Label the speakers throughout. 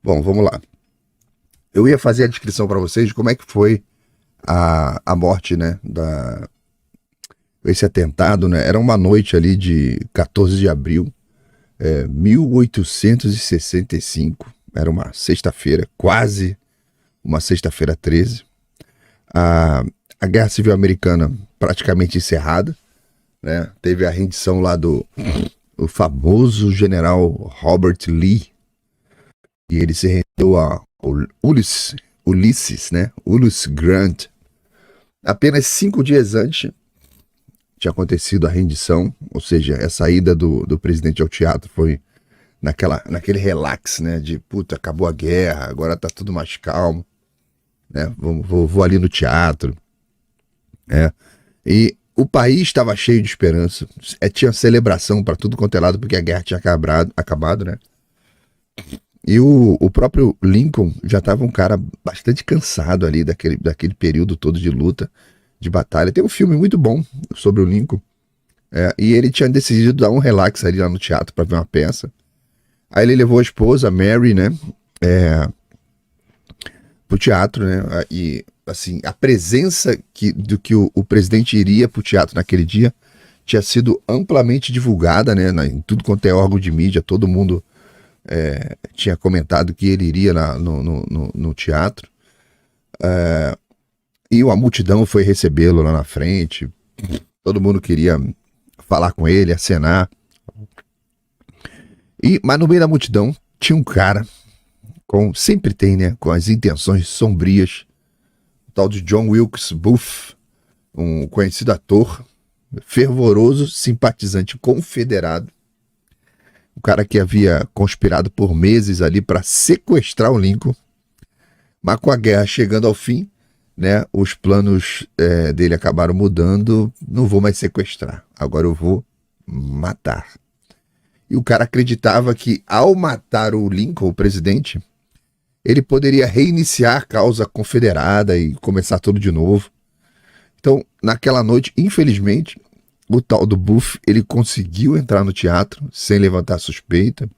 Speaker 1: Bom, vamos lá. Eu ia fazer a descrição para vocês de como é que foi a morte, né, esse atentado, né? Era uma noite ali de 14 de abril, 1865. Era uma sexta-feira, quase uma sexta-feira 13. A, a Guerra Civil Americana praticamente encerrada, né? Teve a rendição lá do o famoso general Robert Lee, e ele se rendeu a Ulysses, né? Ulysses Grant. Apenas 5 dias antes tinha acontecido a rendição, ou seja, a saída do presidente ao teatro foi naquele relax, né? De puta, acabou a guerra, agora tá tudo mais calmo, né? Vou ali no teatro, né? E o país estava cheio de esperança, tinha celebração para tudo quanto é lado, porque a guerra tinha acabado, né? E o próprio Lincoln já estava um cara bastante cansado ali daquele período todo de luta, de batalha. Tem um filme muito bom sobre o Lincoln. E ele tinha decidido dar um relax ali lá no teatro para ver uma peça. Aí ele levou a esposa, Mary, né? Pro teatro, né? E assim, a presença do que o presidente iria pro teatro naquele dia tinha sido amplamente divulgada, né? Em tudo quanto é órgão de mídia, todo mundo tinha comentado que ele iria no teatro. E a multidão foi recebê-lo lá na frente. Todo mundo queria falar com ele, acenar. Mas no meio da multidão tinha um cara, sempre tem, né? Com as intenções sombrias. O tal de John Wilkes Booth, um conhecido ator, fervoroso simpatizante confederado. O cara que havia conspirado por meses ali para sequestrar o Lincoln. Mas com a guerra chegando ao fim, né, os planos dele acabaram mudando. Não vou mais sequestrar, agora eu vou matar. E o cara acreditava que ao matar o Lincoln, o presidente, ele poderia reiniciar a causa confederada e começar tudo de novo. Então, naquela noite, infelizmente, o tal do Booth, ele conseguiu entrar no teatro sem levantar suspeita,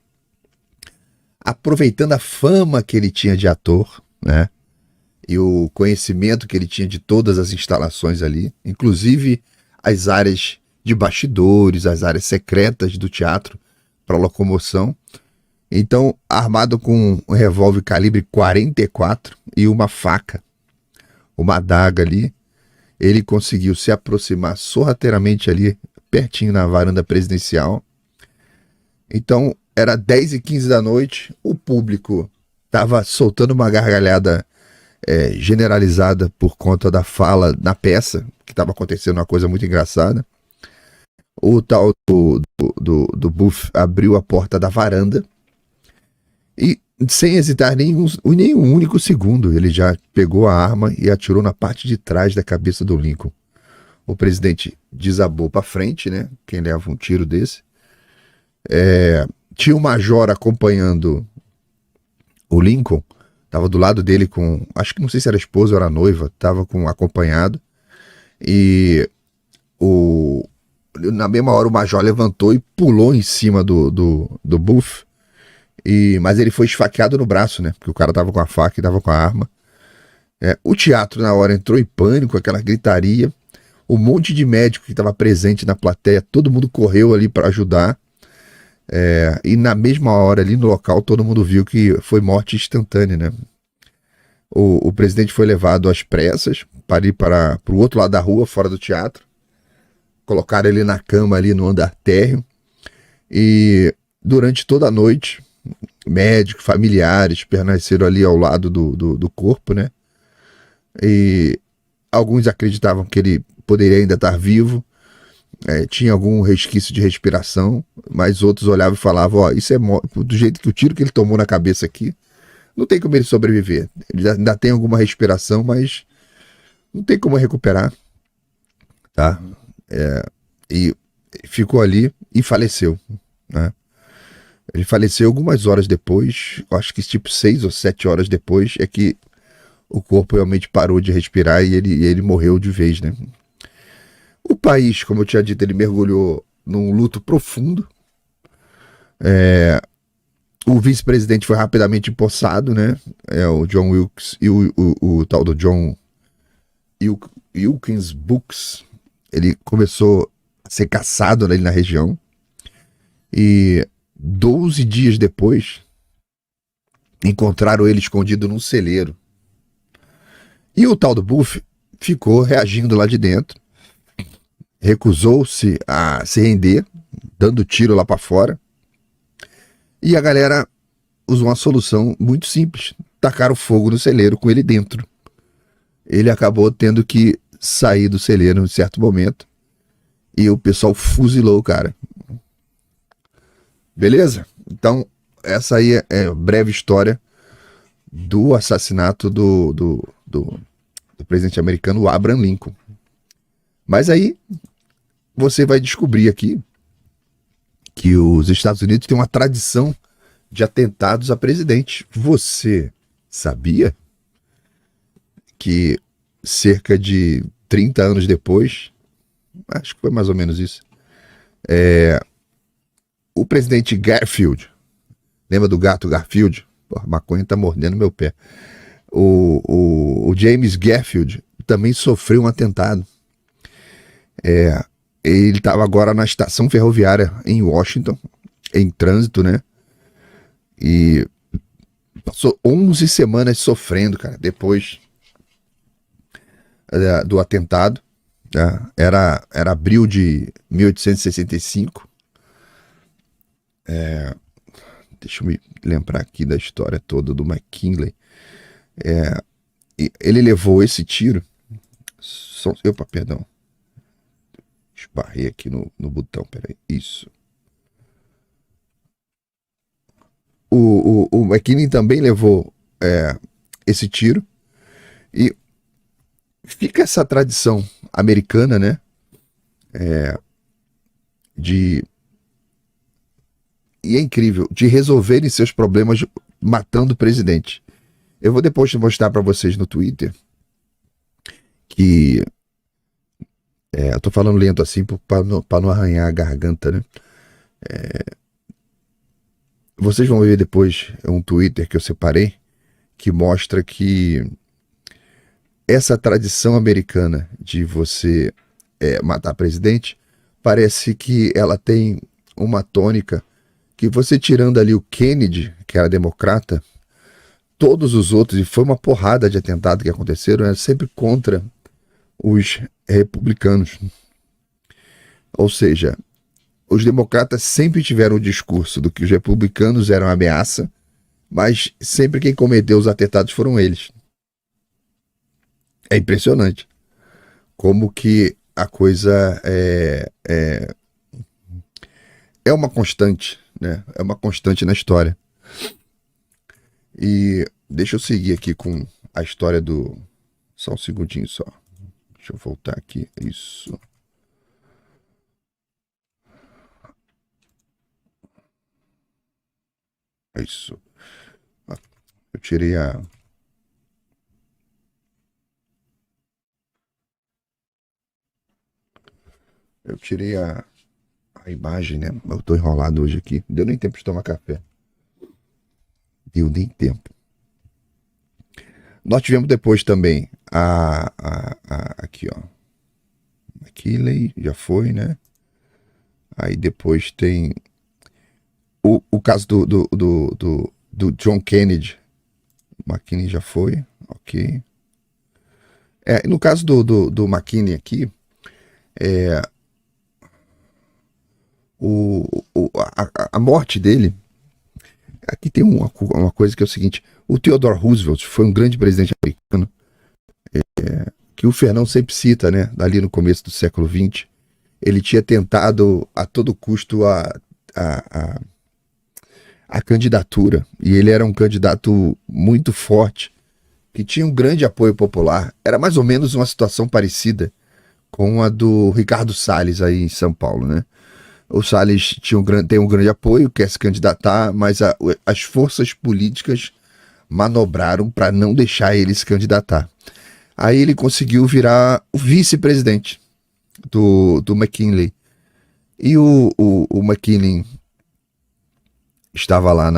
Speaker 1: aproveitando a fama que ele tinha de ator, né? E o conhecimento que ele tinha de todas as instalações ali, inclusive as áreas de bastidores, as áreas secretas do teatro para locomoção. Então, armado com um revólver calibre 44 e uma faca, uma adaga ali, ele conseguiu se aproximar sorrateiramente ali, pertinho na varanda presidencial. Então, era 10h15 da noite, o público estava soltando uma gargalhada generalizada por conta da fala na peça, que estava acontecendo uma coisa muito engraçada. O tal do Booth abriu a porta da varanda e, sem hesitar nenhum único segundo, ele já pegou a arma e atirou na parte de trás da cabeça do Lincoln. O presidente desabou para frente, né? Quem leva um tiro desse. Tinha um major acompanhando o Lincoln, tava do lado dele com, acho que não sei se era esposa ou era noiva, tava com acompanhado. E na mesma hora o major levantou e pulou em cima do Booth. Mas ele foi esfaqueado no braço, né? Porque o cara tava com a faca e tava com a arma. O teatro na hora entrou em pânico, aquela gritaria. Um monte de médico que estava presente na plateia, todo mundo correu ali para ajudar. E na mesma hora ali no local, todo mundo viu que foi morte instantânea, né? O presidente foi levado às pressas para ir para o outro lado da rua, fora do teatro. Colocaram ele na cama ali no andar térreo. E durante toda a noite, médicos, familiares permaneceram ali ao lado do corpo, né? E alguns acreditavam que ele poderia ainda estar vivo. Tinha algum resquício de respiração, mas outros olhavam e falavam, isso é do jeito que o tiro que ele tomou na cabeça aqui, não tem como ele sobreviver. Ele ainda tem alguma respiração, mas não tem como recuperar, tá? E ficou ali e faleceu, né? Ele faleceu algumas horas depois, acho que tipo 6 ou 7 horas depois é que o corpo realmente parou de respirar e ele morreu de vez, né? O país, como eu tinha dito, ele mergulhou num luto profundo. O vice-presidente foi rapidamente empossado, né? O John Wilkes e o tal do John Wilkins Books. Ele começou a ser caçado ali na região. E 12 dias depois, encontraram ele escondido num celeiro. E o tal do Booth ficou reagindo lá de dentro. Recusou-se a se render, dando tiro lá para fora. E a galera usou uma solução muito simples. Tacaram fogo no celeiro com ele dentro. Ele acabou tendo que sair do celeiro em certo momento. E o pessoal fuzilou o cara. Beleza? Então, essa aí é a breve história do assassinato do presidente americano Abraham Lincoln. Mas aí, você vai descobrir aqui que os Estados Unidos têm uma tradição de atentados a presidente. Você sabia que cerca de 30 anos depois, acho que foi mais ou menos isso, o presidente Garfield, lembra do gato Garfield? Porra, a maconha tá mordendo meu pé. O James Garfield também sofreu um atentado. Ele estava agora na estação ferroviária em Washington, em trânsito, né? E passou 11 semanas sofrendo, cara, depois do atentado. Era abril de 1865. Deixa eu me lembrar aqui da história toda do McKinley. Ele levou esse tiro. Opa, perdão. Esbarrei aqui no botão, peraí. Isso. O McKinley também levou esse tiro. E fica essa tradição americana, né? E é incrível, de resolverem seus problemas matando o presidente. Eu vou depois mostrar para vocês no Twitter que eu tô falando lento assim para não arranhar a garganta, né? Vocês vão ver depois um Twitter que eu separei que mostra que essa tradição americana de você matar presidente, parece que ela tem uma tônica que você tirando ali o Kennedy, que era democrata, todos os outros, e foi uma porrada de atentado que aconteceram, era sempre contra os republicanos. Ou seja, os democratas sempre tiveram o discurso do que os republicanos eram ameaça, mas sempre quem cometeu os atentados foram eles. É impressionante como que a coisa é uma constante, né? É uma constante na história. E deixa eu seguir aqui com a história do... Só um segundinho só. Deixa eu voltar aqui. Isso. Isso. Eu tirei a... a imagem, né? Eu tô enrolado hoje aqui. Deu nem tempo de tomar café. Deu nem tempo. Nós tivemos depois também aqui, ó. McKinley, já foi, né? Aí depois tem o caso do John Kennedy. McKinley já foi, ok. No caso do McKinley aqui, a morte dele, aqui tem uma coisa que é o seguinte: o Theodore Roosevelt foi um grande presidente americano, que o Fernão sempre cita, né, ali no começo do século XX. Ele tinha tentado a todo custo a candidatura, e ele era um candidato muito forte, que tinha um grande apoio popular. Era mais ou menos uma situação parecida com a do Ricardo Salles aí em São Paulo, né? O Salles tem um grande apoio, quer se candidatar, mas as forças políticas manobraram para não deixar ele se candidatar. Aí ele conseguiu virar o vice-presidente do McKinley. E o McKinley estava lá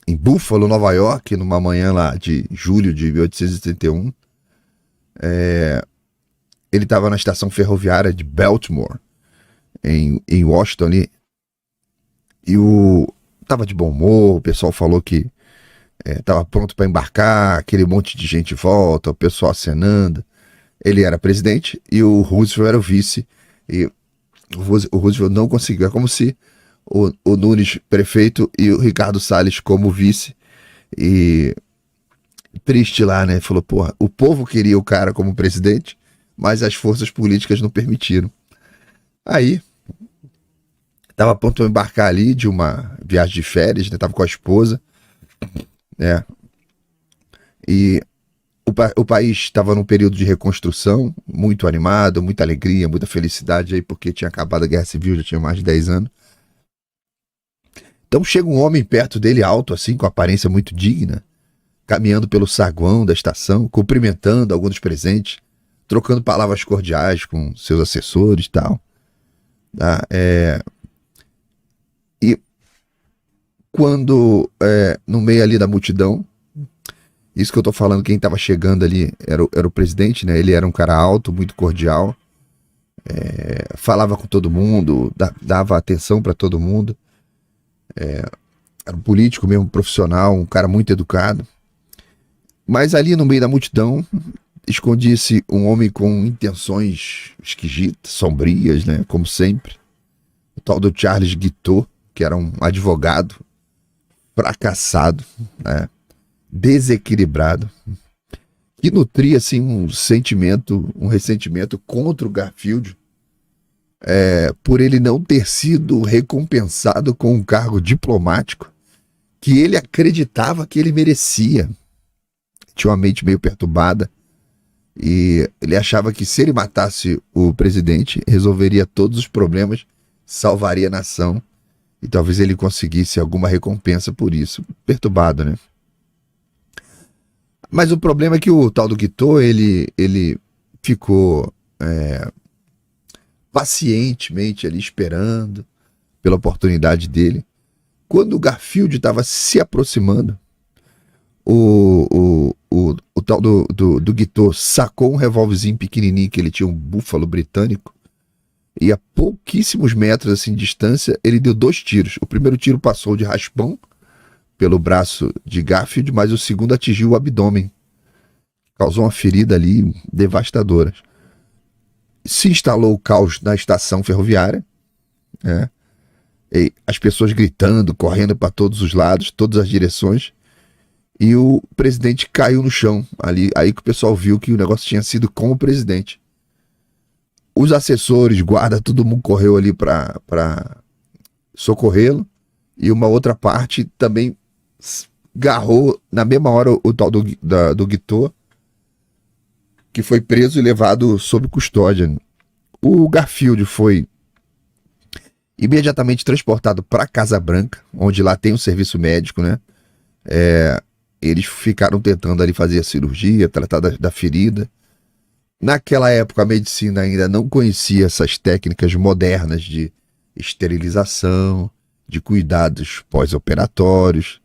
Speaker 1: em Buffalo, Nova York, numa manhã lá de julho de 1831. Ele estava na estação ferroviária de Baltimore, em Washington ali, e tava de bom humor, o pessoal falou que tava pronto para embarcar, aquele monte de gente em volta, o pessoal acenando. Ele era presidente e o Roosevelt era o vice, e o Roosevelt não conseguiu. É como se o Nunes prefeito e o Ricardo Salles como vice, e triste lá, né? Falou, porra, o povo queria o cara como presidente, mas as forças políticas não permitiram. Aí, tava pronto a embarcar ali de uma viagem de férias, né? Tava com a esposa, né? E o país estava num período de reconstrução, muito animado, muita alegria, muita felicidade aí, porque tinha acabado a Guerra Civil, já tinha mais de 10 anos. Então chega um homem perto dele, alto assim, com aparência muito digna, caminhando pelo saguão da estação, cumprimentando alguns dos presentes, trocando palavras cordiais com seus assessores e tal. Tá? E quando, no meio ali da multidão, isso que eu tô falando, quem tava chegando ali era o presidente, né? Ele era um cara alto, muito cordial, falava com todo mundo, dava atenção para todo mundo. Era um político mesmo, profissional, um cara muito educado. Mas ali no meio da multidão, escondia-se um homem com intenções esquisitas, sombrias, né? Como sempre. O tal do Charles Guiteau, que era um advogado fracassado, né? Desequilibrado, que nutria assim um ressentimento contra o Garfield, por ele não ter sido recompensado com um cargo diplomático que ele acreditava que ele merecia. Tinha uma mente meio perturbada e ele achava que se ele matasse o presidente, resolveria todos os problemas, salvaria a nação e talvez ele conseguisse alguma recompensa por isso. Perturbado, né? Mas o problema é que o tal do Guiteau, ele ficou pacientemente ali esperando pela oportunidade dele. Quando o Garfield estava se aproximando, o tal do Guiteau sacou um revólverzinho pequenininho, que ele tinha, um búfalo britânico, e a pouquíssimos metros assim, de distância ele deu 2 tiros. O primeiro tiro passou de raspão pelo braço de Garfield, mas o segundo atingiu o abdômen. Causou uma ferida ali devastadora. Se instalou o caos na estação ferroviária, né? E as pessoas gritando, correndo para todos os lados, todas as direções. E o presidente caiu no chão. Aí que o pessoal viu que o negócio tinha sido com o presidente. Os assessores, guarda, todo mundo correu ali para socorrê-lo. E uma outra parte também agarrou na mesma hora o tal do Guiteau, que foi preso e levado sob custódia. O Garfield foi imediatamente transportado para Casa Branca, onde lá tem um serviço médico, né? Eles ficaram tentando ali fazer a cirurgia, tratar da ferida. Naquela época a medicina ainda não conhecia essas técnicas modernas de esterilização, de cuidados pós-operatórios.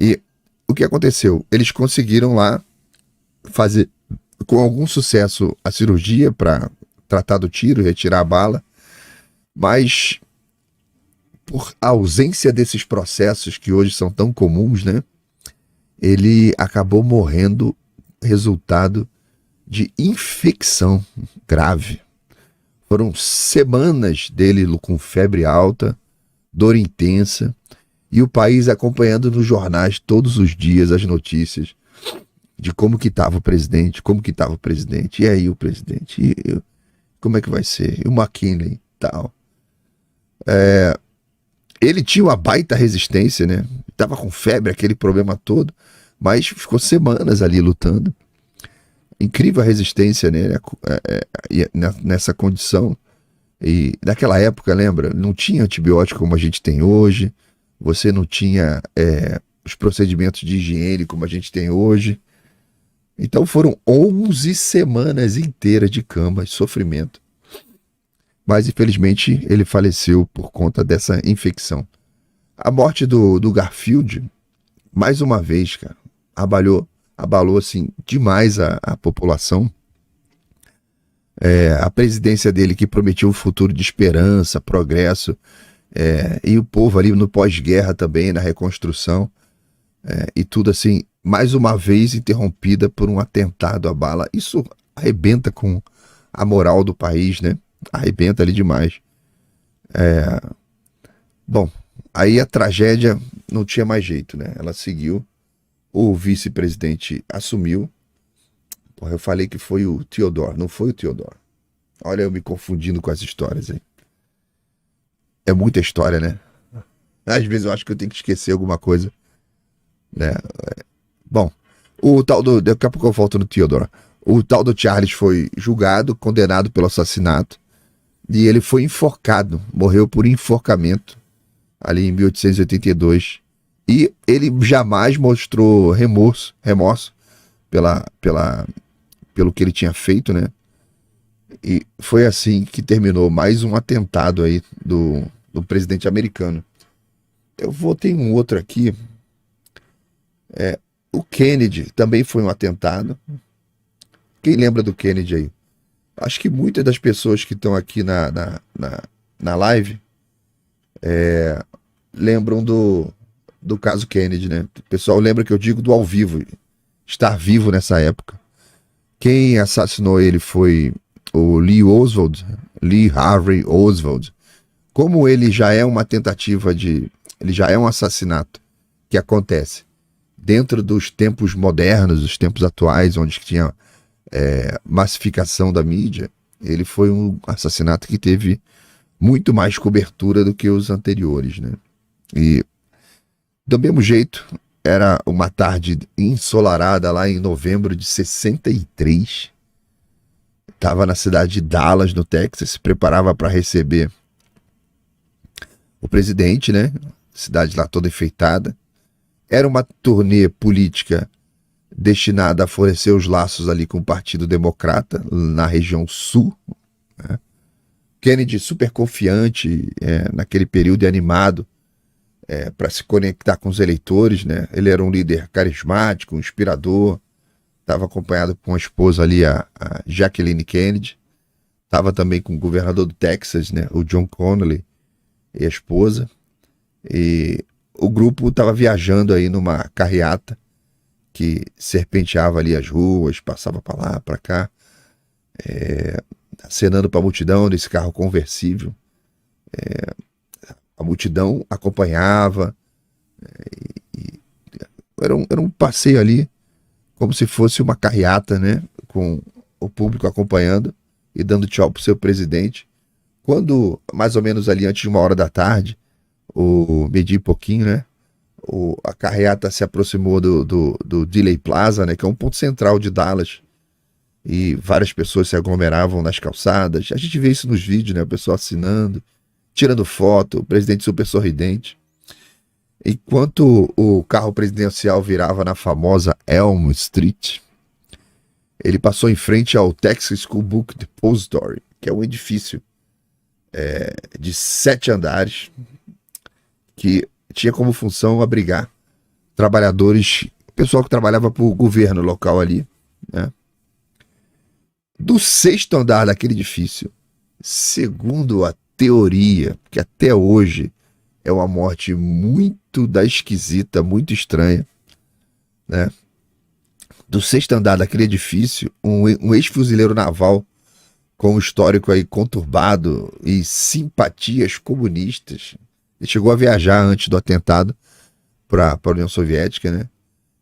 Speaker 1: E o que aconteceu? Eles conseguiram lá fazer com algum sucesso a cirurgia para tratar do tiro, retirar a bala, mas por ausência desses processos que hoje são tão comuns, né, ele acabou morrendo resultado de infecção grave. Foram semanas dele com febre alta, dor intensa, e o país acompanhando nos jornais todos os dias as notícias de como que estava o presidente, e aí o presidente, como é que vai ser, e o McKinley e tal. Ele tinha uma baita resistência, né? Tava com febre, aquele problema todo, mas ficou semanas ali lutando. Incrível a resistência, né? Nessa condição. E naquela época, lembra? Não tinha antibiótico como a gente tem hoje. Você não tinha os procedimentos de higiene como a gente tem hoje. Então foram 11 semanas inteiras de cama, de sofrimento. Mas infelizmente ele faleceu por conta dessa infecção. A morte do Garfield, mais uma vez, cara, abalou assim, demais a população. A presidência dele que prometia um futuro de esperança, progresso, e o povo ali no pós-guerra também, na reconstrução, e tudo assim, mais uma vez interrompida por um atentado à bala. Isso arrebenta com a moral do país, né? Arrebenta ali demais. Bom, aí a tragédia não tinha mais jeito, né? Ela seguiu, o vice-presidente assumiu. Porra, eu falei que foi o Theodore, não foi o Theodore. Olha eu me confundindo com as histórias aí. É muita história, né? Às vezes eu acho que eu tenho que esquecer alguma coisa, né? Bom, o tal do... Daqui a pouco eu volto no Theodore. O tal do Charles foi julgado, condenado pelo assassinato, e ele foi enforcado, morreu por enforcamento, ali em 1882. E ele jamais mostrou remorso pelo que ele tinha feito, né? E foi assim que terminou mais um atentado aí do presidente americano. Tem um outro aqui. O Kennedy também foi um atentado. Quem lembra do Kennedy aí? Acho que muitas das pessoas que estão aqui na live lembram do caso Kennedy, né? O pessoal lembra que eu digo do ao vivo, estar vivo nessa época. Quem assassinou ele foi o Lee Harvey Oswald. Como ele já é uma tentativa ele já é um assassinato que acontece dentro dos tempos modernos, os tempos atuais, onde tinha massificação da mídia, ele foi um assassinato que teve muito mais cobertura do que os anteriores, né? E do mesmo jeito, era uma tarde ensolarada lá em novembro de 63. Estava na cidade de Dallas, no Texas, se preparava para receber o presidente, né? Cidade lá toda enfeitada. Era uma turnê política destinada a florescer os laços ali com o Partido Democrata, na região sul, né? Kennedy super confiante naquele período e animado para se conectar com os eleitores, né? Ele era um líder carismático, um inspirador, estava acompanhado com a esposa ali, a Jacqueline Kennedy, estava também com o governador do Texas, né? O John Connally, e a esposa, e o grupo estava viajando aí numa carreata que serpenteava ali as ruas, passava para lá, para cá, acenando para a multidão nesse carro conversível. A multidão acompanhava, era um passeio ali, como se fosse uma carreata, né? Com o público acompanhando e dando tchau pro seu presidente. Quando, mais ou menos ali antes de 1h da tarde, medi pouquinho, né? A carreata se aproximou do Dealey Plaza, né? Que é um ponto central de Dallas. E várias pessoas se aglomeravam nas calçadas. A gente vê isso nos vídeos, né? O pessoal assinando, tirando foto, o presidente super sorridente. Enquanto o carro presidencial virava na famosa Elm Street, ele passou em frente ao Texas School Book Depository, que é um edifício de 7 andares, que tinha como função abrigar trabalhadores, pessoal que trabalhava para o governo local ali, né? Do 6º andar daquele edifício, segundo a teoria, que até hoje é uma morte muito esquisita, muito estranha, né? Do 6º andar daquele edifício, um ex-fuzileiro naval com um histórico aí conturbado e simpatias comunistas. Ele chegou a viajar antes do atentado para a União Soviética, né?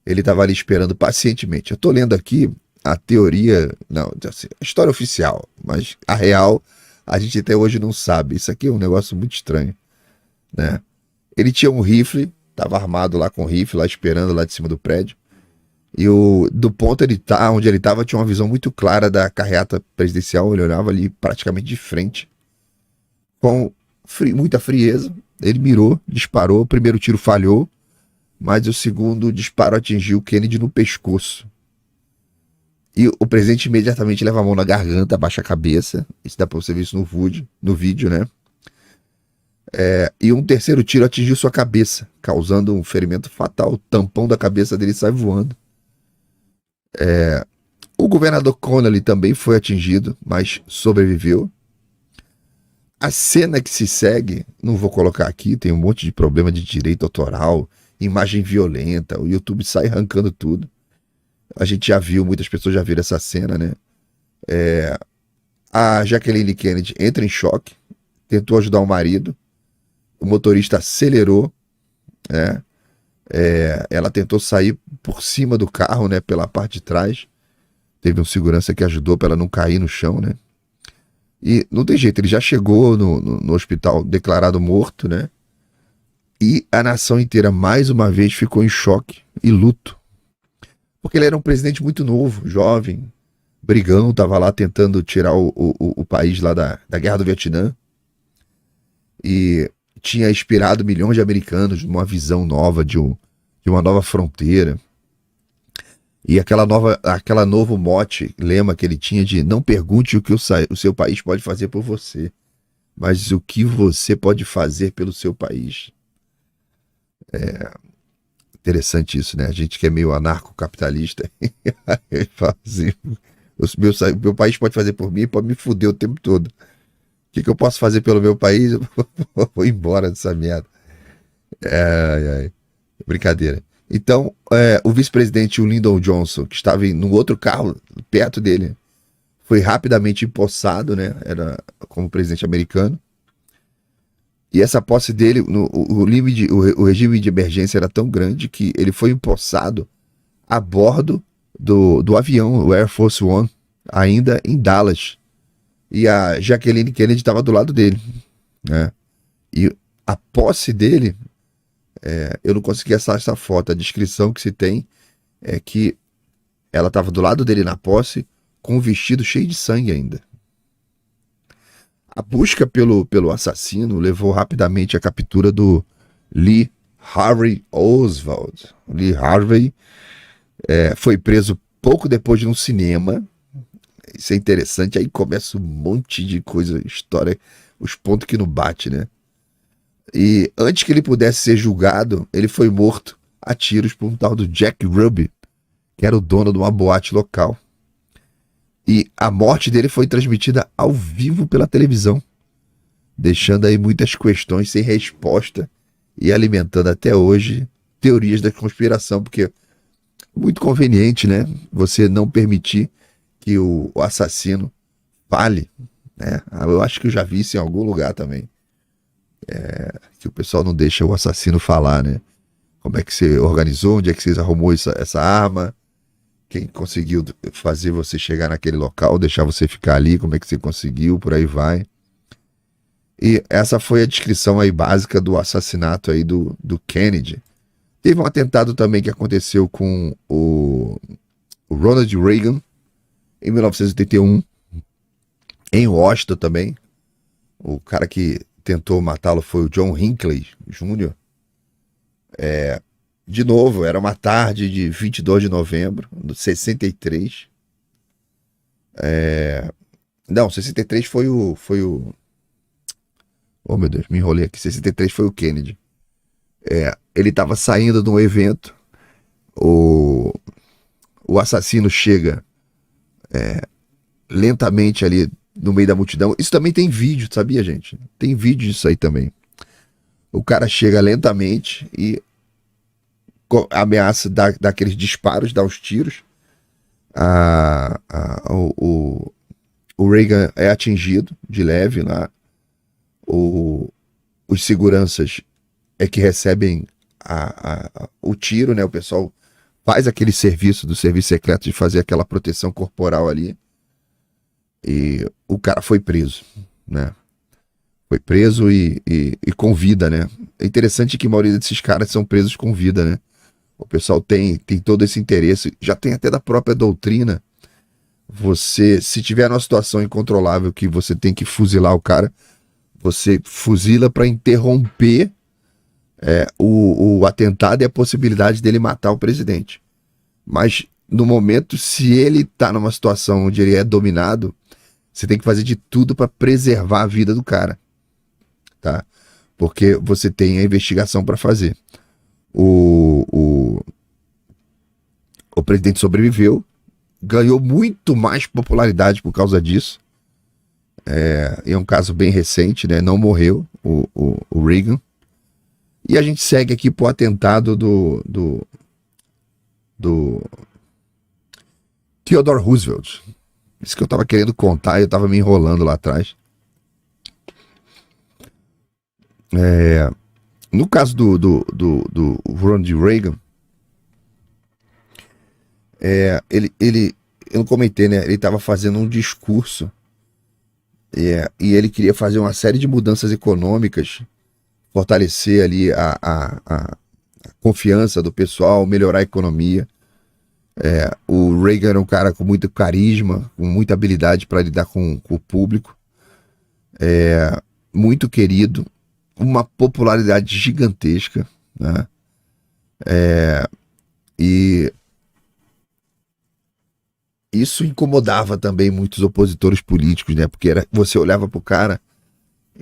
Speaker 1: Ele estava ali esperando pacientemente. Eu estou lendo aqui a teoria, não, assim, a história oficial, mas a real a gente até hoje não sabe. Isso aqui é um negócio muito estranho, né? Ele tinha um rifle, estava armado lá com o rifle, lá esperando lá de cima do prédio. E do ponto onde ele estava, tinha uma visão muito clara da carreata presidencial. Ele olhava ali praticamente de frente, com muita frieza. Ele mirou, disparou. O primeiro tiro falhou, mas o segundo disparo atingiu Kennedy no pescoço. E o presidente imediatamente leva a mão na garganta, abaixa a cabeça. Isso dá para você ver isso no vídeo, né? E um terceiro tiro atingiu sua cabeça, causando um ferimento fatal. O tampão da cabeça dele sai voando. O governador Connolly também foi atingido, mas sobreviveu. A cena que se segue, não vou colocar aqui, tem um monte de problema de direito autoral, imagem violenta, o YouTube sai arrancando tudo. A gente já viu, muitas pessoas já viram essa cena, né? A Jacqueline Kennedy entra em choque, tentou ajudar o marido, o motorista acelerou, né? Ela tentou sair por cima do carro, né? Pela parte de trás. Teve um segurança que ajudou para ela não cair no chão, né? E não tem jeito, ele já chegou no hospital declarado morto, né? E a nação inteira, mais uma vez, ficou em choque e luto. Porque ele era um presidente muito novo, jovem, brigão, estava lá tentando tirar o país lá da Guerra do Vietnã. E tinha inspirado milhões de americanos numa visão nova de uma nova fronteira. E aquela novo mote, lema que ele tinha de não pergunte o que o seu país pode fazer por você, mas o que você pode fazer pelo seu país. Interessante isso, né? A gente que é meio anarcocapitalista, fala assim, meu país pode fazer por mim, pode me fuder o tempo todo. O que eu posso fazer pelo meu país? Eu vou embora dessa merda. Brincadeira. Então, o vice-presidente, o Lyndon Johnson, que estava num outro carro perto dele, foi rapidamente empossado, né? Era como presidente americano. E essa posse dele, o regime de emergência era tão grande que ele foi empossado a bordo do avião, o Air Force One, ainda em Dallas. E a Jacqueline Kennedy estava do lado dele, né? E a posse dele, eu não consegui achar essa foto. A descrição que se tem é que ela estava do lado dele na posse, com um vestido cheio de sangue ainda. A busca pelo assassino levou rapidamente à captura do Lee Harvey Oswald. Lee Harvey foi preso pouco depois de um cinema. Isso é interessante, aí começa um monte de coisa, história, os pontos que não bate, né? E antes que ele pudesse ser julgado, ele foi morto a tiros por um tal do Jack Ruby, que era o dono de uma boate local. E a morte dele foi transmitida ao vivo pela televisão, deixando aí muitas questões sem resposta e alimentando até hoje teorias da conspiração, porque é muito conveniente, né? Você não permitir que o assassino fale, né? Eu acho que eu já vi isso em algum lugar também. Que o pessoal não deixa o assassino falar, né? Como é que você organizou, onde é que você arrumou essa arma, quem conseguiu fazer você chegar naquele local, deixar você ficar ali, como é que você conseguiu, por aí vai. E essa foi a descrição aí básica do assassinato aí do Kennedy. Teve um atentado também que aconteceu com o Ronald Reagan, em 1981, em Washington também. O cara que tentou matá-lo foi o John Hinckley Jr. De novo, era uma tarde de 22 de novembro de 63. Não, 63 foi o... Oh, meu Deus, me enrolei aqui. 63 foi o Kennedy. Ele estava saindo de um evento. O assassino chega lentamente ali no meio da multidão. Isso também tem vídeo, sabia, gente? Tem vídeo disso aí também. O cara chega lentamente e ameaça dar aqueles disparos, dar os tiros. O Reagan é atingido de leve lá. Os seguranças que recebem o tiro, né? O pessoal faz aquele serviço do serviço secreto de fazer aquela proteção corporal ali. E o cara foi preso, né? Foi preso e com vida, né? É interessante que a maioria desses caras são presos com vida, né? O pessoal tem todo esse interesse, já tem até da própria doutrina. Você, se tiver numa situação incontrolável que você tem que fuzilar o cara, você fuzila para interromper o atentado e a possibilidade dele matar o presidente. Mas no momento, se ele está numa situação onde ele é dominado, você tem que fazer de tudo para preservar a vida do cara, tá? porque você tem a investigação para fazer. O presidente sobreviveu, ganhou muito mais popularidade por causa disso. É um caso bem recente, né? Não morreu o Reagan. E a gente segue aqui pro atentado do Theodore Roosevelt. Isso que eu tava querendo contar e eu tava me enrolando lá atrás. No caso do Ronald Reagan, eu não comentei, né? Ele estava fazendo um discurso e ele queria fazer uma série de mudanças econômicas, fortalecer ali a confiança do pessoal, melhorar a economia. O Reagan era um cara com muito carisma, com muita habilidade para lidar com o público, muito querido, uma popularidade gigantesca, né? E isso incomodava também muitos opositores políticos, né? Porque você olhava pro cara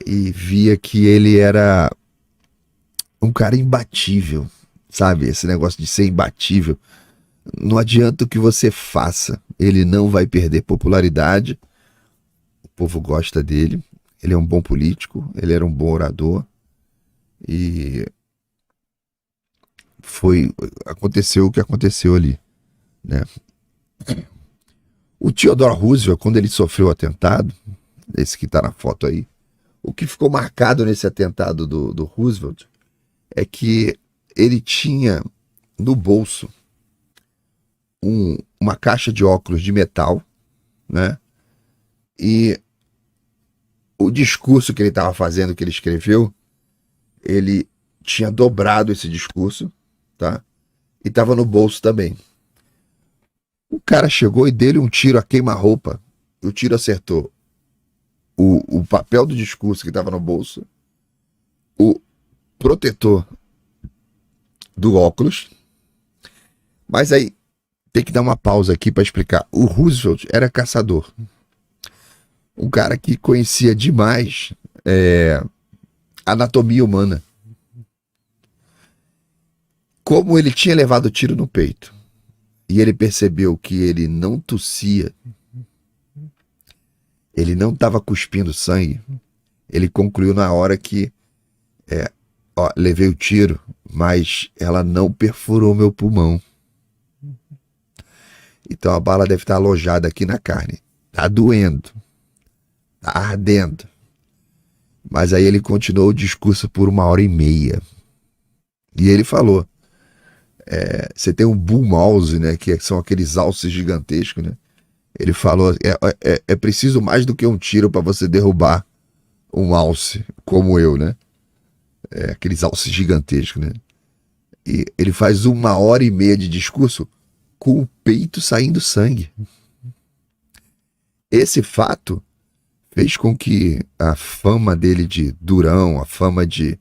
Speaker 1: e via que ele era um cara imbatível, sabe? Esse negócio de ser imbatível. Não adianta o que você faça, ele não vai perder popularidade. O povo gosta dele, ele é um bom político, ele era um bom orador. E aconteceu o que aconteceu ali, né? O Theodore Roosevelt, quando ele sofreu o atentado, esse que está na foto aí, o que ficou marcado nesse atentado do Roosevelt é que ele tinha no bolso uma caixa de óculos de metal, né? E o discurso que ele estava fazendo, que ele escreveu, ele tinha dobrado esse discurso, tá? E estava no bolso também. O cara chegou e deu-lhe um tiro a queima-roupa. O tiro acertou o papel do discurso que estava no bolso, o protetor do óculos. Mas aí tem que dar uma pausa aqui para explicar. O Roosevelt era caçador. Um cara que conhecia demais anatomia humana. Como ele tinha levado tiro no peito e ele percebeu que ele não tossia, ele não estava cuspindo sangue, ele concluiu na hora que levei o tiro, mas ela não perfurou meu pulmão. Então a bala deve estar alojada aqui na carne. Tá doendo, tá ardendo. Mas aí ele continuou o discurso por 1h30. E ele falou, você tem um bull mouse, né, que são aqueles alces gigantescos, né? Ele falou, é preciso mais do que um tiro para você derrubar um alce como eu, né? Aqueles alces gigantescos, né? E ele faz 1h30 de discurso com o peito saindo sangue. Esse fato fez com que a fama dele de durão, a fama de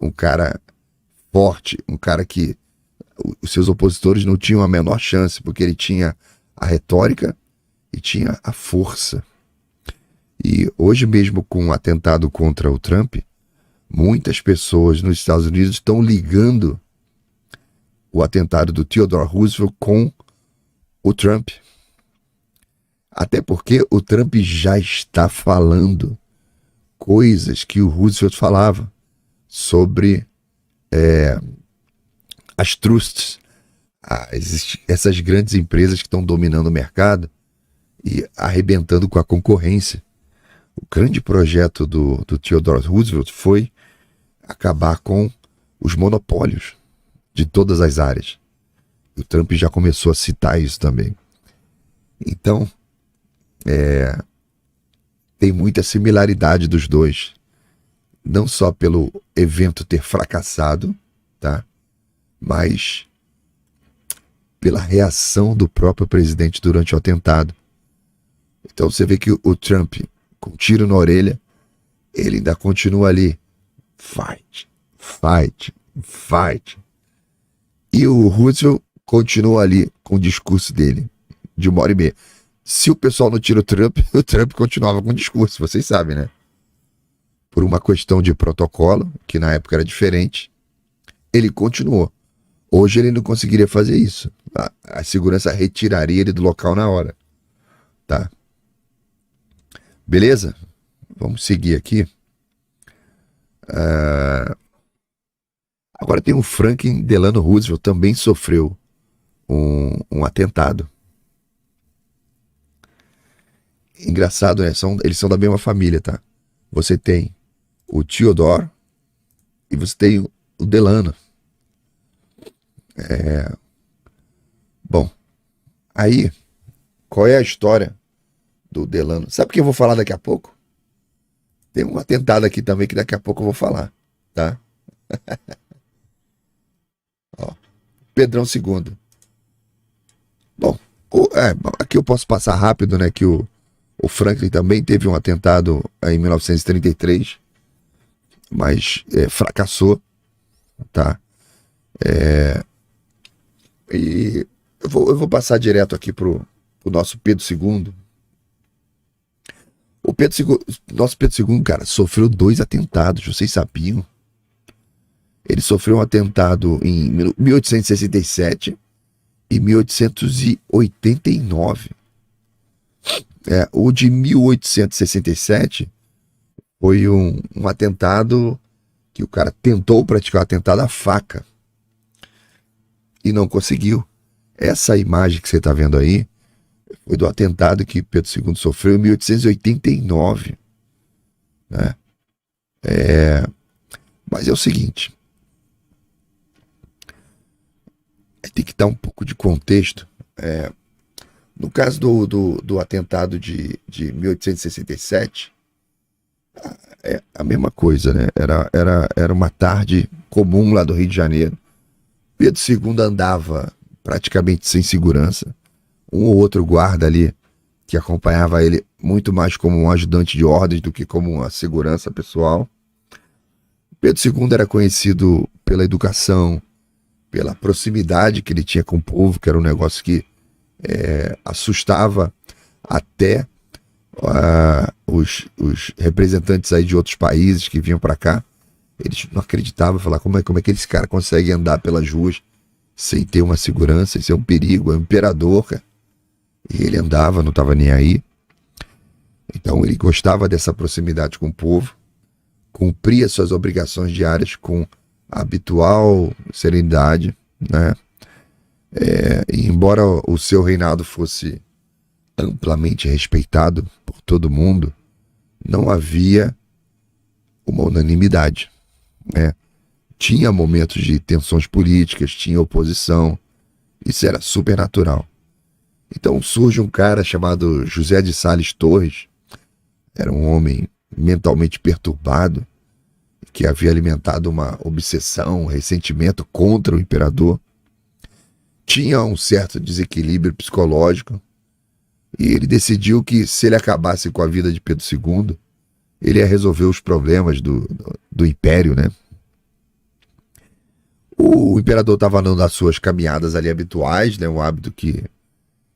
Speaker 1: um cara forte, um cara que os seus opositores não tinham a menor chance, porque ele tinha a retórica e tinha a força. E hoje mesmo, com o atentado contra o Trump, muitas pessoas nos Estados Unidos estão ligando o atentado do Theodore Roosevelt com o Trump. Até porque o Trump já está falando coisas que o Roosevelt falava sobre as trusts, essas grandes empresas que estão dominando o mercado e arrebentando com a concorrência. O grande projeto do Theodore Roosevelt foi acabar com os monopólios de todas as áreas. O Trump já começou a citar isso também. Então, tem muita similaridade dos dois. Não só pelo evento ter fracassado, tá? Mas pela reação do próprio presidente durante o atentado. Então você vê que o Trump, com tiro na orelha, ele ainda continua ali. Fight, fight, fight. E o Roosevelt continua ali com o discurso dele, de 1h30. Se o pessoal não tira o Trump continuava com o discurso, vocês sabem, né? por uma questão de protocolo, que na época era diferente, ele continuou. Hoje ele não conseguiria fazer isso. A segurança retiraria ele do local na hora. Tá? Beleza? Vamos seguir aqui. Agora tem o Franklin Delano Roosevelt, também sofreu um atentado. Engraçado, né? Eles são da mesma família, tá? Você tem o Theodore e você tem o Delano. Bom, aí, qual é a história do Delano? Sabe o que eu vou falar daqui a pouco? Tem um atentado aqui também que daqui a pouco eu vou falar, tá? Ó, Pedrão II. Bom, aqui eu posso passar rápido, né? Que o Franklin também teve um atentado em 1933, mas fracassou, tá? E eu vou passar direto aqui pro nosso Pedro II. Nosso Pedro II, cara, sofreu 2 atentados, vocês sabiam? Ele sofreu um atentado em 1867 e 1889. O de 1867 foi um atentado que o cara tentou praticar o atentado à faca e não conseguiu. Essa imagem que você está vendo aí foi do atentado que Pedro II sofreu em 1889. Né? Mas é o seguinte, tem que dar um pouco de contexto. No caso do atentado de 1867, é a mesma coisa, né? Era uma tarde comum lá do Rio de Janeiro. Pedro II andava praticamente sem segurança. Um ou outro guarda ali que acompanhava ele muito mais como um ajudante de ordens do que como uma segurança pessoal. Pedro II era conhecido pela educação, pela proximidade que ele tinha com o povo, que era um negócio que assustava até os representantes aí de outros países que vinham para cá. Eles não acreditavam, falavam como é que esse cara consegue andar pelas ruas sem ter uma segurança, isso é um perigo, é um imperador, cara. E ele andava, não estava nem aí. Então ele gostava dessa proximidade com o povo, cumpria suas obrigações diárias com a habitual serenidade, né? E embora o seu reinado fosse amplamente respeitado por todo mundo, não havia uma unanimidade, né? Tinha momentos de tensões políticas, tinha oposição, isso era super natural. Então surge um cara chamado José de Sales Torres, era um homem mentalmente perturbado, que havia alimentado uma obsessão, um ressentimento contra o imperador. Tinha um certo desequilíbrio psicológico e ele decidiu que se ele acabasse com a vida de Pedro II, ele ia resolver os problemas do império, né? O imperador estava andando nas suas caminhadas ali habituais, né? Um hábito que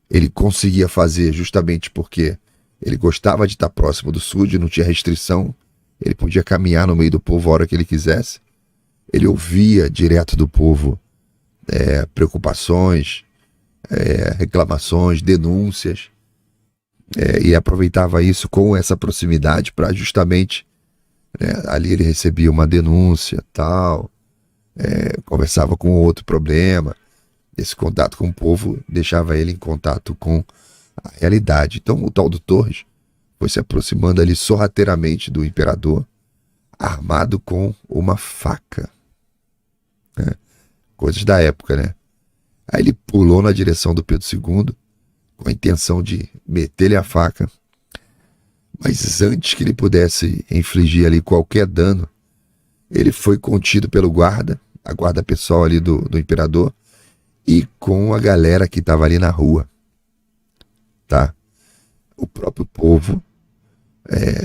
Speaker 1: ele conseguia fazer justamente porque ele gostava de estar próximo do súdito, não tinha restrição, ele podia caminhar no meio do povo a hora que ele quisesse. Ele ouvia direto do povo preocupações, reclamações, denúncias, e aproveitava isso com essa proximidade para justamente, ali ele recebia uma denúncia, tal, conversava com outro problema. Esse contato com o povo deixava ele em contato com a realidade. Então o tal do Torres foi se aproximando ali sorrateiramente do imperador, armado com uma faca, né? Coisas da época, né? Aí ele pulou na direção do Pedro II com a intenção de meter-lhe a faca, mas antes que ele pudesse infligir ali qualquer dano, ele foi contido pelo a guarda pessoal ali do imperador, e com a galera que estava ali na rua, tá? O próprio povo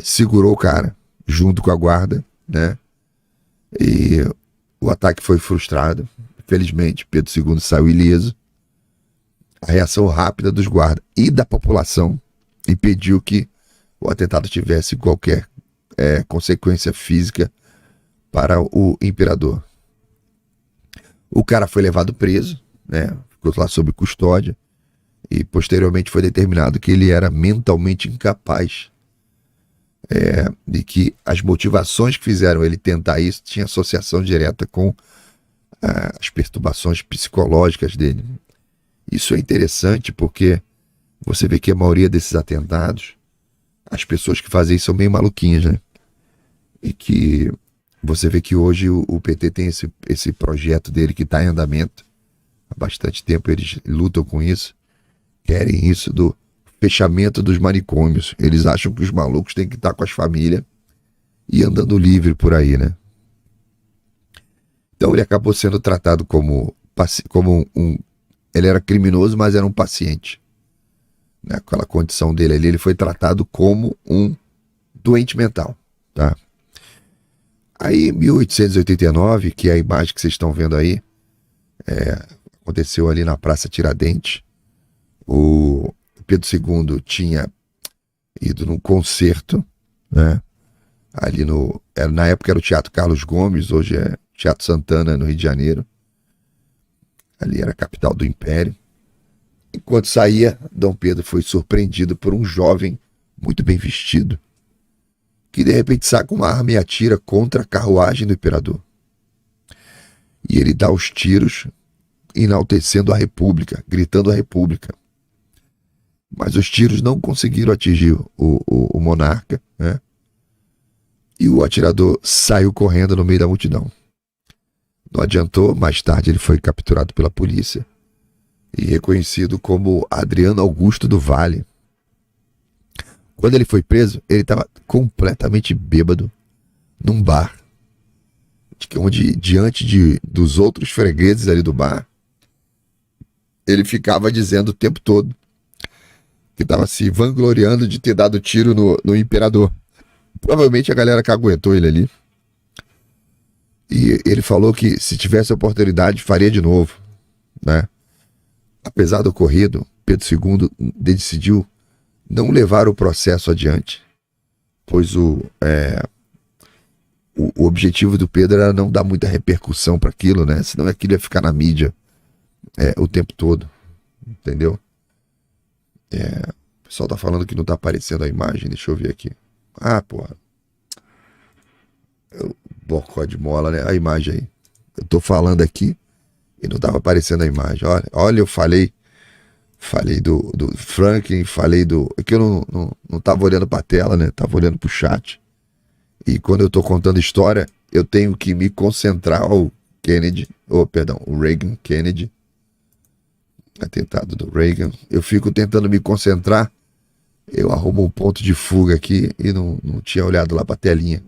Speaker 1: segurou o cara junto com a guarda, né? E o ataque foi frustrado. Felizmente, Pedro II saiu ileso. A reação rápida dos guardas e da população impediu que o atentado tivesse qualquer consequência física para o imperador. O cara foi levado preso, né? Ficou lá sob custódia e posteriormente foi determinado que ele era mentalmente incapaz, e que as motivações que fizeram ele tentar isso tinham associação direta com as perturbações psicológicas dele. Isso é interessante porque você vê que a maioria desses atentados, as pessoas que fazem isso são meio maluquinhas, né? E que você vê que hoje o PT tem esse projeto dele que está em andamento. Há bastante tempo eles lutam com isso. Querem isso do fechamento dos manicômios. Eles acham que os malucos têm que estar com as famílias e andando livre por aí, né? Então ele acabou sendo tratado como ele era criminoso, mas era um paciente. Naquela condição dele ali, ele foi tratado como um doente mental, tá? Aí, em 1889, que é a imagem que vocês estão vendo aí, aconteceu ali na Praça Tiradentes. O Pedro II tinha ido num concerto, né? Ali na época era o Teatro Carlos Gomes, hoje é Teatro Santana, no Rio de Janeiro. Ali era a capital do Império. Enquanto saía, Dom Pedro foi surpreendido por um jovem muito bem vestido, que de repente saca uma arma e atira contra a carruagem do imperador. E ele dá os tiros, enaltecendo a República, gritando a República. Mas os tiros não conseguiram atingir o monarca, né? E o atirador saiu correndo no meio da multidão. Não adiantou, mais tarde ele foi capturado pela polícia e reconhecido como Adriano Augusto do Vale. Quando ele foi preso, ele estava completamente bêbado num bar, onde diante dos outros fregueses ali do bar, ele ficava dizendo o tempo todo que estava se vangloriando de ter dado tiro no imperador. Provavelmente a galera caguetou ele ali. E ele falou que se tivesse oportunidade faria de novo, né? Apesar do ocorrido, Pedro II decidiu não levar o processo adiante, pois o objetivo do Pedro era não dar muita repercussão para aquilo, né? Senão aquilo ia ficar na mídia o tempo todo, entendeu? O pessoal tá falando que não tá aparecendo a imagem, deixa eu ver aqui. Ah, porra. Bocó de mola, né? A imagem aí. Eu tô falando aqui e não tava aparecendo a imagem. Olha, eu falei do Franklin, falei do... É que eu não tava olhando pra tela, né? Tava olhando pro chat. E quando eu tô contando história, eu tenho que me concentrar ao Kennedy, o Reagan Kennedy. Atentado do Reagan. Eu fico tentando me concentrar, eu arrumo um ponto de fuga aqui e não tinha olhado lá pra telinha.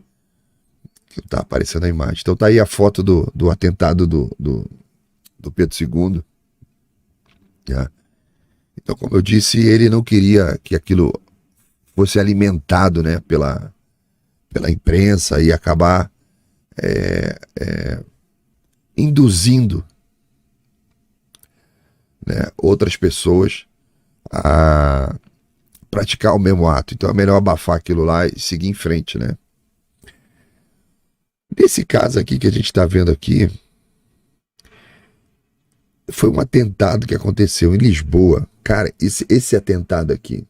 Speaker 1: Que tá aparecendo a imagem. Então tá aí a foto do atentado do Pedro II. Tá? Então, como eu disse, ele não queria que aquilo fosse alimentado, né, pela imprensa e acabar induzindo, né, outras pessoas a praticar o mesmo ato. Então é melhor abafar aquilo lá e seguir em frente, né? Nesse caso aqui que a gente está vendo aqui, foi um atentado que aconteceu em Lisboa. Cara, esse atentado aqui,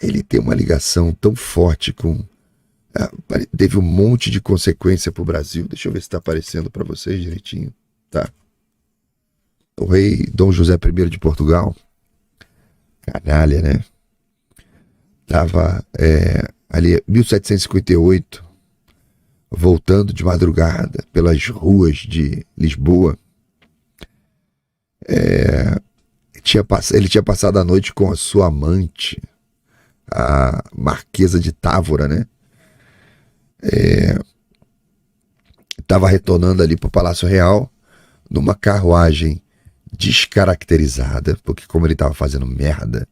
Speaker 1: ele tem uma ligação tão forte com... teve um monte de consequência para o Brasil. Deixa eu ver se está aparecendo para vocês direitinho. Tá. O rei Dom José I de Portugal, canalha, né? Tava ali, 1758, voltando de madrugada pelas ruas de Lisboa. Ele tinha passado a noite com a sua amante, a Marquesa de Távora, né? Estava retornando ali para o Palácio Real numa carruagem descaracterizada, porque como ele estava fazendo merda,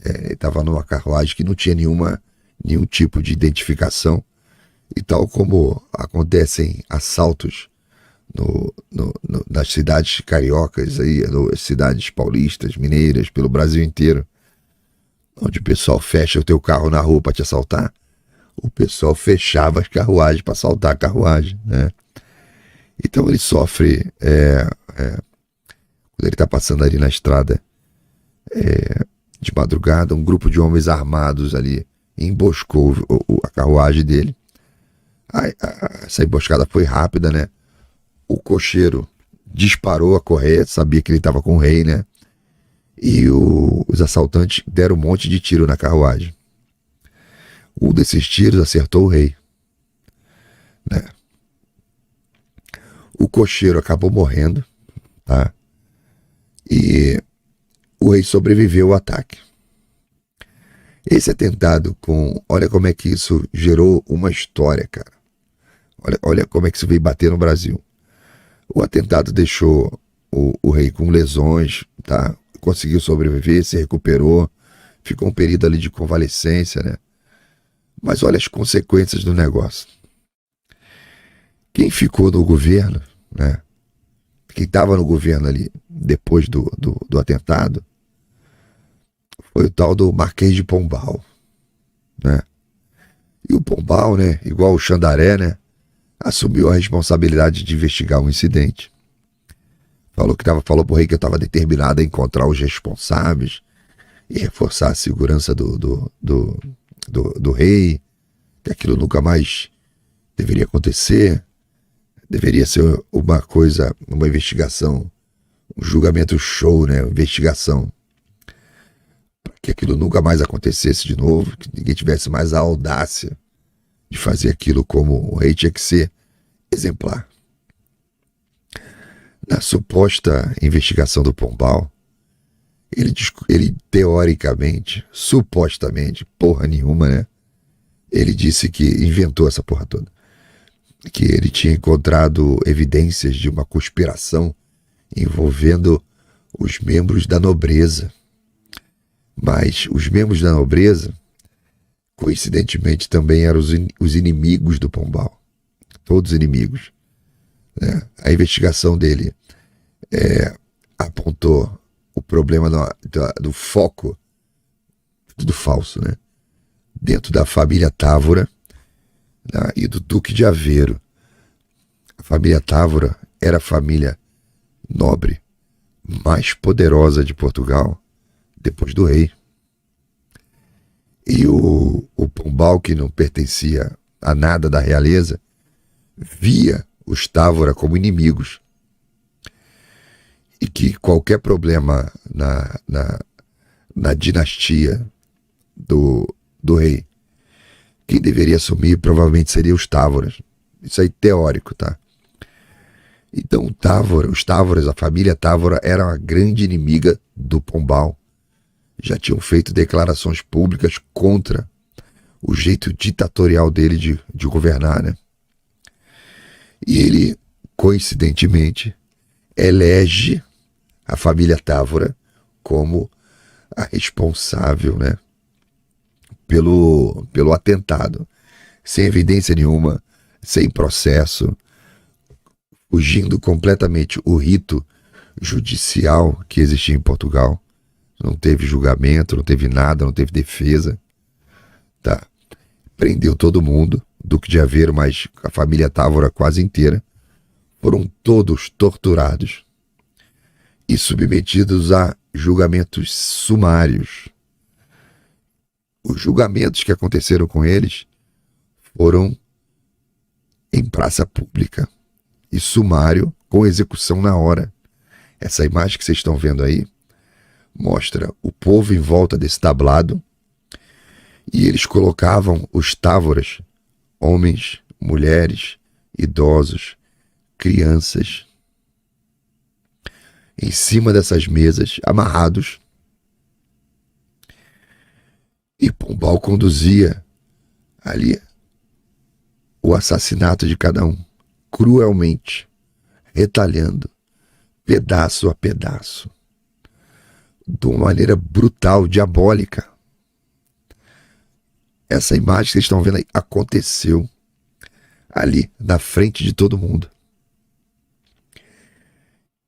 Speaker 1: ele estava numa carruagem que não tinha nenhum tipo de identificação. E tal como acontecem assaltos nas cidades cariocas, aí, nas cidades paulistas, mineiras, pelo Brasil inteiro, onde o pessoal fecha o teu carro na rua para te assaltar, o pessoal fechava as carruagens para assaltar a carruagem, né? Então ele sofre, quando ele está passando ali na estrada de madrugada, um grupo de homens armados ali emboscou a carruagem dele. Essa emboscada foi rápida, né? O cocheiro disparou a correr, sabia que ele estava com o rei, né? E os assaltantes deram um monte de tiro na carruagem. Um desses tiros acertou o rei, né? O cocheiro acabou morrendo, tá? E o rei sobreviveu ao ataque. Esse atentado olha como é que isso gerou uma história, cara. Olha como é que isso veio bater no Brasil. O atentado deixou o rei com lesões, tá? Conseguiu sobreviver, se recuperou, ficou um período ali de convalescência, né? Mas olha as consequências do negócio. Quem ficou no governo, né? Quem estava no governo ali depois do atentado foi o tal do Marquês de Pombal, né? E o Pombal, né, igual o Xandaré, né, assumiu a responsabilidade de investigar o incidente. Falou pro rei que eu estava determinado a encontrar os responsáveis e reforçar a segurança do rei, que aquilo nunca mais deveria acontecer. Deveria ser uma investigação, um julgamento show, né, uma investigação, para que aquilo nunca mais acontecesse de novo, que ninguém tivesse mais a audácia de fazer aquilo como o rei tinha que ser exemplar. Na suposta investigação do Pombal, ele teoricamente, supostamente, porra nenhuma, né? Ele disse que inventou essa porra toda. Que ele tinha encontrado evidências de uma conspiração envolvendo os membros da nobreza. Mas os membros da nobreza, coincidentemente, também eram os inimigos do Pombal. Todos inimigos, né? A investigação dele apontou o problema do foco, tudo falso, né? Dentro da família Távora, né? E do Duque de Aveiro. A família Távora era a família nobre mais poderosa de Portugal, depois do rei. E o Pombal, que não pertencia a nada da realeza, via os Távora como inimigos. E que qualquer problema na dinastia do rei, quem deveria assumir provavelmente seria os Távoras. Isso aí teórico, tá? Então os Távoras, a família Távora, era uma grande inimiga do Pombal. Já tinham feito declarações públicas contra o jeito ditatorial dele de governar, né? E ele, coincidentemente, elege a família Távora como a responsável, né, pelo atentado, sem evidência nenhuma, sem processo, fugindo completamente o rito judicial que existia em Portugal. Não teve julgamento, não teve nada, não teve defesa, tá? Prendeu todo mundo, Duque de Aveiro, mas a família Távora quase inteira, foram todos torturados e submetidos a julgamentos sumários. Os julgamentos que aconteceram com eles foram em praça pública e sumário, com execução na hora. Essa imagem que vocês estão vendo aí mostra o povo em volta desse tablado e eles colocavam os távoras, homens, mulheres, idosos, crianças, em cima dessas mesas, amarrados, e Pombal conduzia ali o assassinato de cada um, cruelmente, retalhando, pedaço a pedaço, de uma maneira brutal, diabólica. Essa imagem que vocês estão vendo aí aconteceu ali, na frente de todo mundo.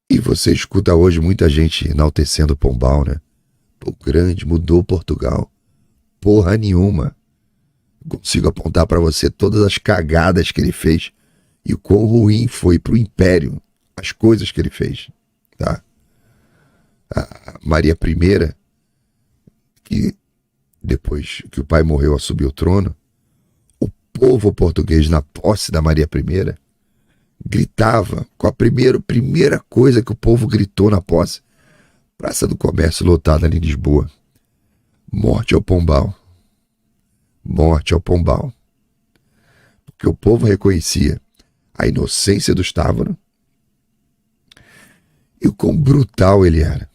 Speaker 1: E você escuta hoje muita gente enaltecendo o Pombal, né? O grande, mudou Portugal. Porra nenhuma. Consigo apontar para você todas as cagadas que ele fez e o quão ruim foi para o Império as coisas que ele fez, tá? A Maria I, que depois que o pai morreu assumiu o trono, o povo português, na posse da Maria I, gritava com a primeira coisa que o povo gritou na posse: Praça do Comércio lotada ali em Lisboa. Morte ao Pombal. Morte ao Pombal. Porque o povo reconhecia a inocência do Stávaro e o quão brutal ele era.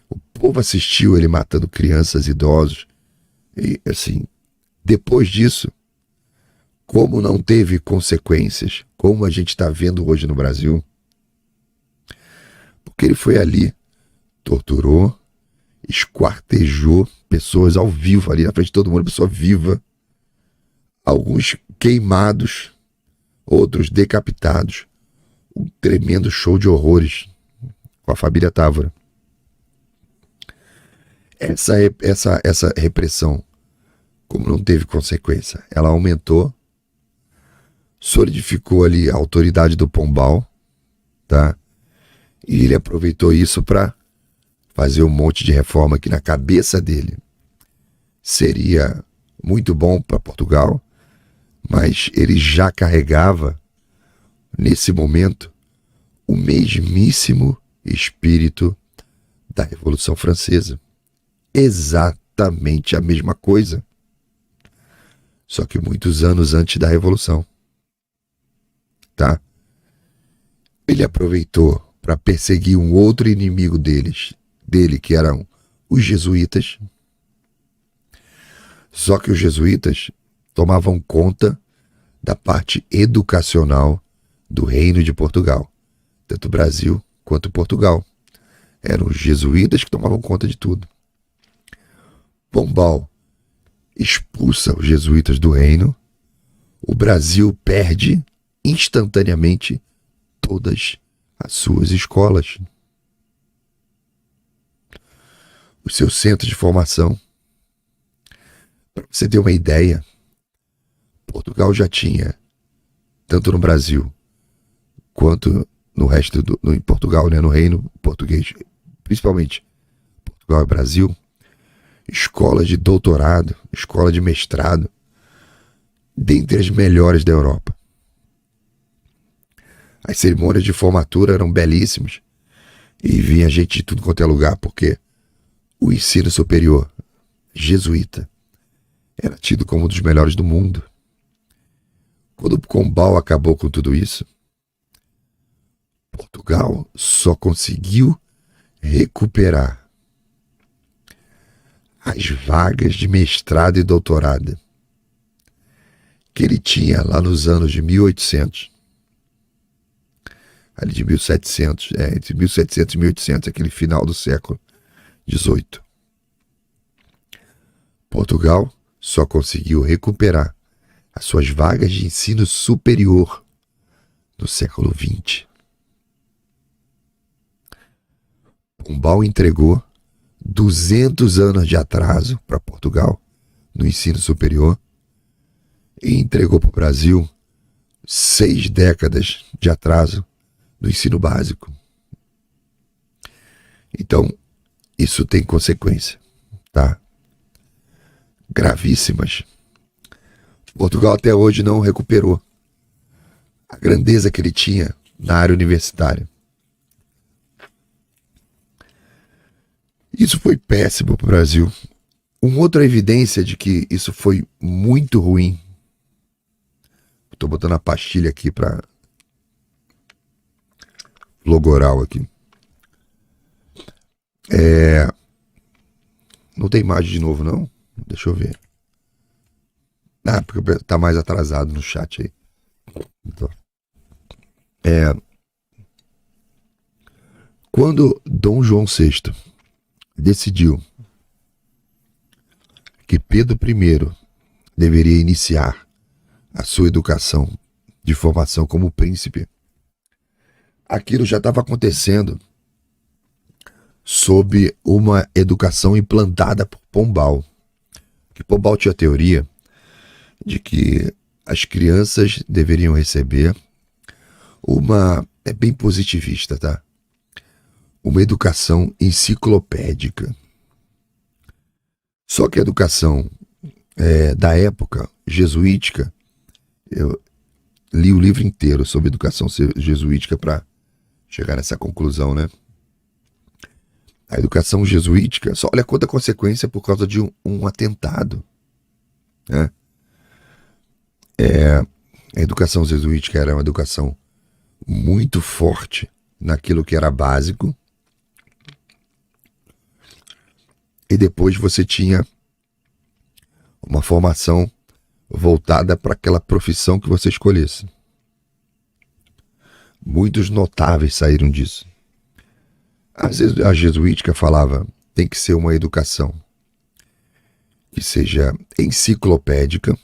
Speaker 1: O povo assistiu ele matando crianças, idosos. E, assim, depois disso, como não teve consequências, como a gente está vendo hoje no Brasil, porque ele foi ali, torturou, esquartejou pessoas ao vivo, ali na frente de todo mundo, pessoa viva, alguns queimados, outros decapitados, um tremendo show de horrores com a família Távora. Essa repressão, como não teve consequência, ela aumentou, solidificou ali a autoridade do Pombal, tá? E ele aproveitou isso para fazer um monte de reforma que na cabeça dele seria muito bom para Portugal, mas ele já carregava, nesse momento, o mesmíssimo espírito da Revolução Francesa. Exatamente a mesma coisa, só que muitos anos antes da Revolução, tá? Ele aproveitou para perseguir um outro inimigo dele, que eram os jesuítas. Só que os jesuítas tomavam conta da parte educacional do Reino de Portugal, tanto o Brasil quanto Portugal. Eram os jesuítas que tomavam conta de tudo. Pombal expulsa os jesuítas do reino, o Brasil perde instantaneamente todas as suas escolas, os seus centros de formação. Para você ter uma ideia, Portugal já tinha, tanto no Brasil quanto no resto em Portugal, né, no reino português, principalmente Portugal e Brasil, escolas de doutorado, escola de mestrado, dentre as melhores da Europa. As cerimônias de formatura eram belíssimas e vinha gente de tudo quanto é lugar, porque o ensino superior jesuíta era tido como um dos melhores do mundo. Quando o Pombal acabou com tudo isso, Portugal só conseguiu recuperar as vagas de mestrado e doutorado que ele tinha lá nos anos de 1800, ali de 1700, entre 1700 e 1800, aquele final do século XVIII. Portugal só conseguiu recuperar as suas vagas de ensino superior no século XX. Pombal entregou 200 anos de atraso para Portugal no ensino superior e entregou para o Brasil 6 décadas de atraso no ensino básico. Então, isso tem consequência, tá? Gravíssimas. Portugal até hoje não recuperou a grandeza que ele tinha na área universitária. Isso foi péssimo para o Brasil. Uma outra evidência de que isso foi muito ruim. Estou botando a pastilha aqui para logoral aqui. Não tem imagem de novo, não? Deixa eu ver. Ah, porque tá mais atrasado no chat aí. Então, quando Dom João VI decidiu que Pedro I deveria iniciar a sua educação de formação como príncipe, aquilo já estava acontecendo sob uma educação implantada por Pombal, que Pombal tinha a teoria de que as crianças deveriam receber é bem positivista, tá? Uma educação enciclopédica. Só que a educação da época jesuítica, eu li o livro inteiro sobre educação jesuítica para chegar nessa conclusão, né? A educação jesuítica, só olha quanta consequência por causa de um atentado, né? A educação jesuítica era uma educação muito forte naquilo que era básico, e depois você tinha uma formação voltada para aquela profissão que você escolhesse. Muitos notáveis saíram disso. Às vezes a jesuítica falava, tem que ser uma educação que seja enciclopédica,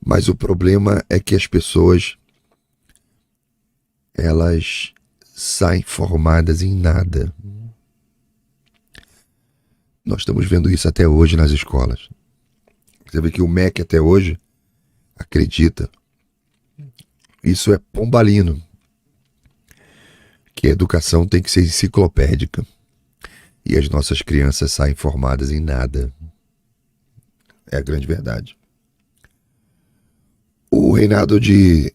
Speaker 1: mas o problema é que as pessoas, elas saem formadas em nada. Nós estamos vendo isso até hoje nas escolas. Você vê que o MEC até hoje acredita. Isso é pombalino. Que a educação tem que ser enciclopédica. E as nossas crianças saem formadas em nada. É a grande verdade. O reinado de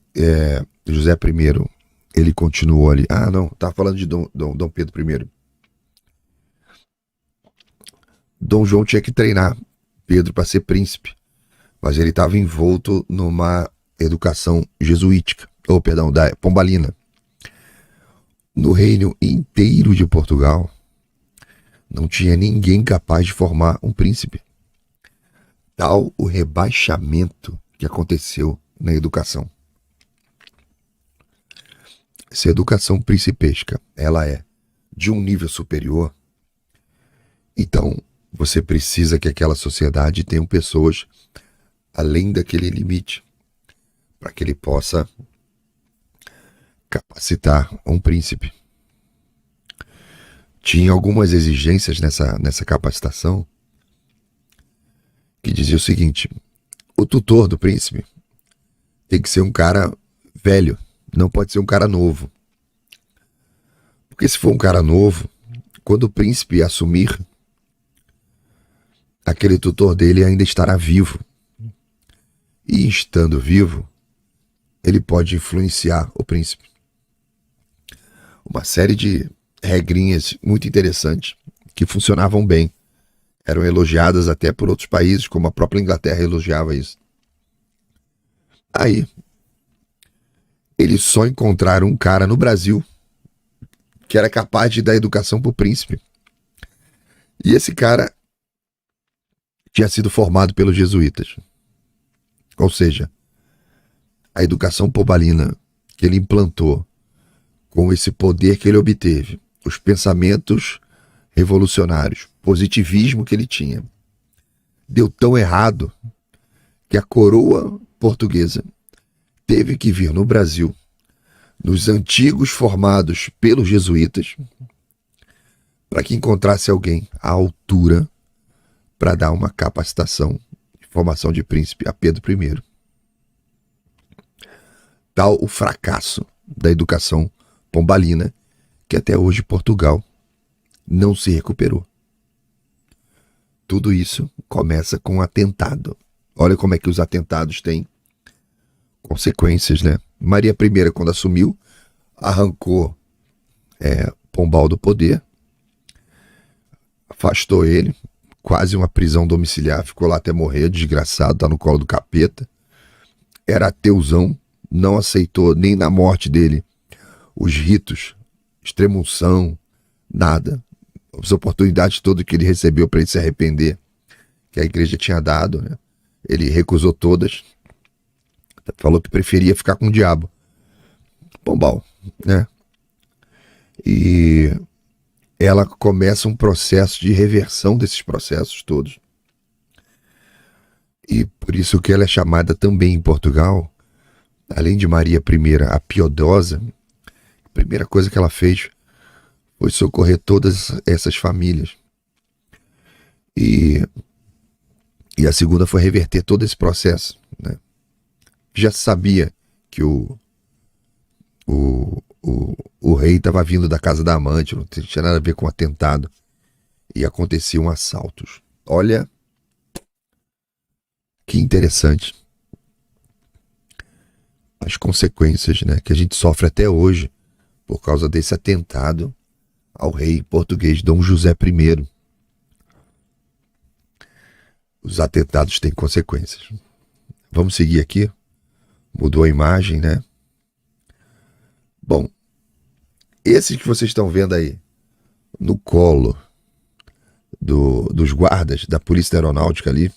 Speaker 1: José I, ele continuou ali. Ah, não, estava falando de Dom Pedro I. Dom João tinha que treinar Pedro para ser príncipe, mas ele estava envolto numa educação jesuítica, da pombalina. No reino inteiro de Portugal, não tinha ninguém capaz de formar um príncipe. Tal o rebaixamento que aconteceu na educação. Se a educação principesca, ela é de um nível superior, então você precisa que aquela sociedade tenha pessoas além daquele limite, para que ele possa capacitar um príncipe. Tinha algumas exigências nessa capacitação que dizia o seguinte: o tutor do príncipe tem que ser um cara velho, não pode ser um cara novo. Porque se for um cara novo, quando o príncipe assumir, aquele tutor dele ainda estará vivo. E estando vivo, ele pode influenciar o príncipe. Uma série de regrinhas muito interessantes que funcionavam bem. Eram elogiadas até por outros países, como a própria Inglaterra elogiava isso. Aí, eles só encontraram um cara no Brasil que era capaz de dar educação para o príncipe. E esse cara tinha sido formado pelos jesuítas. Ou seja, a educação pombalina que ele implantou, com esse poder que ele obteve, os pensamentos revolucionários, positivismo que ele tinha, deu tão errado que a coroa portuguesa teve que vir no Brasil, nos antigos formados pelos jesuítas, para que encontrasse alguém à altura para dar uma capacitação de formação de príncipe a Pedro I. Tal o fracasso da educação pombalina que até hoje Portugal não se recuperou. Tudo isso começa com um atentado. Olha como é que os atentados têm consequências, né? Maria I, quando assumiu, arrancou Pombal do poder, afastou ele, quase uma prisão domiciliar, ficou lá até morrer, desgraçado, tá no colo do capeta. Era ateuzão, não aceitou nem na morte dele os ritos, extrema-unção, nada. As oportunidades todas que ele recebeu para ele se arrepender, que a igreja tinha dado, né? Ele recusou todas, falou que preferia ficar com o diabo. Pombal, né? E ela começa um processo de reversão desses processos todos. E por isso que ela é chamada também em Portugal, além de Maria I, a piedosa. A primeira coisa que ela fez foi socorrer todas essas famílias. E E a segunda foi reverter todo esse processo, né? Já se sabia que o rei estava vindo da casa da amante, não tinha nada a ver com atentado. E aconteciam assaltos. Olha que interessante as consequências, né, que a gente sofre até hoje por causa desse atentado ao rei português Dom José I. Os atentados têm consequências. Vamos seguir aqui. Mudou a imagem, né? Bom, esses que vocês estão vendo aí no colo dos guardas da Polícia Aeronáutica ali.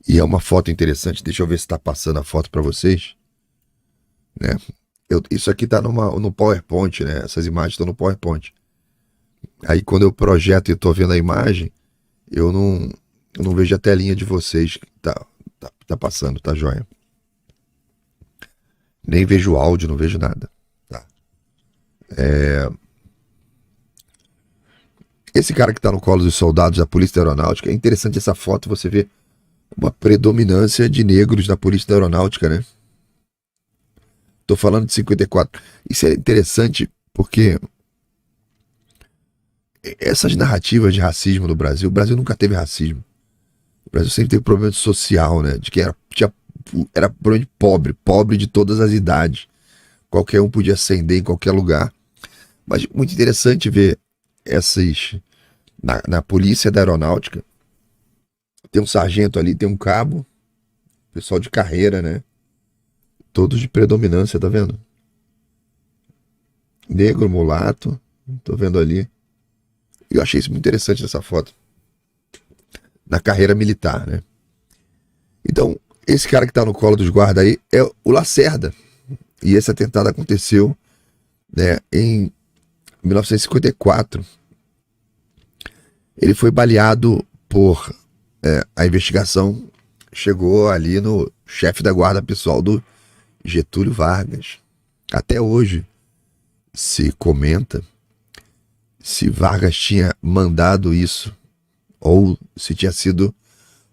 Speaker 1: E é uma foto interessante. Deixa eu ver se está passando a foto para vocês, né? Isso aqui está no PowerPoint, né? Essas imagens estão no PowerPoint. Aí quando eu projeto e estou vendo a imagem, eu não vejo a telinha de vocês que tá passando, tá joia? Nem vejo o áudio, não vejo nada. Tá. Esse cara que está no colo dos soldados da Polícia Aeronáutica, é interessante essa foto, você vê uma predominância de negros na Polícia Aeronáutica, né? Tô falando de 54. Isso é interessante porque essas narrativas de racismo no Brasil, o Brasil nunca teve racismo. O Brasil sempre teve problema social, né? De que era problema de pobre de todas as idades. Qualquer um podia ascender em qualquer lugar. Mas muito interessante ver essas... Na polícia da aeronáutica, tem um sargento ali, tem um cabo, pessoal de carreira, né? Todos de predominância, tá vendo? Negro, mulato, tô vendo ali. Eu achei isso muito interessante nessa foto. Na carreira militar, né? Então, esse cara que tá no colo dos guardas aí é o Lacerda. E esse atentado aconteceu, né, em 1954. Ele foi baleado por... a investigação chegou ali no chefe da guarda pessoal do Getúlio Vargas. Até hoje se comenta se Vargas tinha mandado isso ou se tinha sido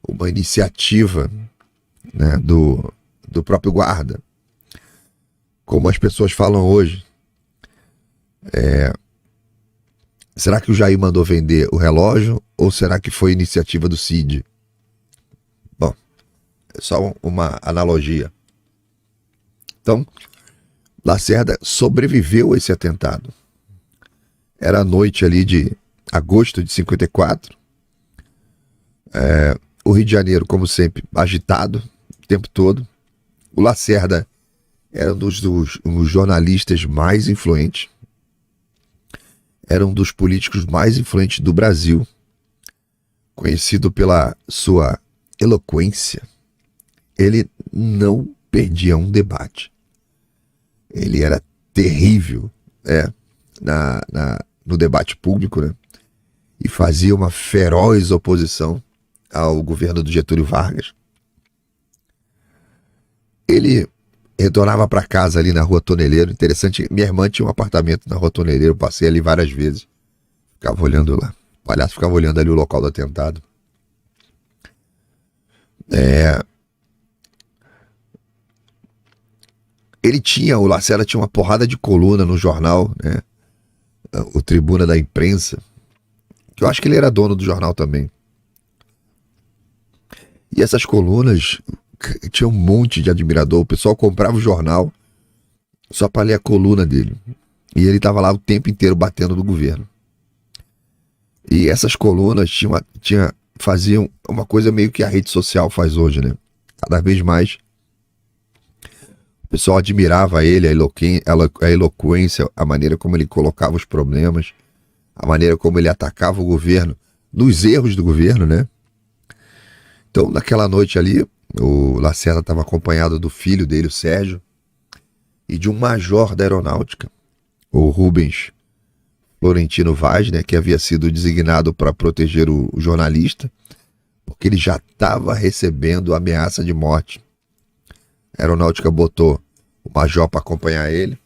Speaker 1: uma iniciativa, né, do próprio guarda. Como as pessoas falam hoje, será que o Jair mandou vender o relógio ou será que foi iniciativa do Cid? Bom, é só uma analogia. Então, Lacerda sobreviveu a esse atentado. Era a noite ali de agosto de 54. O Rio de Janeiro, como sempre, agitado o tempo todo. O Lacerda era um dos jornalistas mais influentes. Era um dos políticos mais influentes do Brasil, conhecido pela sua eloquência. Ele não perdia um debate. Ele era terrível, no debate público, né? E fazia uma feroz oposição ao governo do Getúlio Vargas. Ele retornava para casa ali na Rua Toneleiro. Interessante, minha irmã tinha um apartamento na Rua Toneleiro, eu passei ali várias vezes. Ficava olhando lá. O palhaço ficava olhando ali o local do atentado. O Lacerda tinha uma porrada de coluna no jornal, né? O Tribuna da Imprensa, que eu acho que ele era dono do jornal também. E essas colunas tinha um monte de admirador. O pessoal comprava o jornal só para ler a coluna dele. E ele estava lá o tempo inteiro batendo no governo. E essas colunas faziam uma coisa meio que a rede social faz hoje, né? Cada vez mais o pessoal admirava ele, a eloquência, a maneira como ele colocava os problemas, a maneira como ele atacava o governo, nos erros do governo, né? Então, naquela noite ali, o Lacerda estava acompanhado do filho dele, o Sérgio, e de um major da aeronáutica, o Rubens Florentino Vaz, né, que havia sido designado para proteger o jornalista, porque ele já estava recebendo ameaça de morte. A aeronáutica botou o major para acompanhar ele.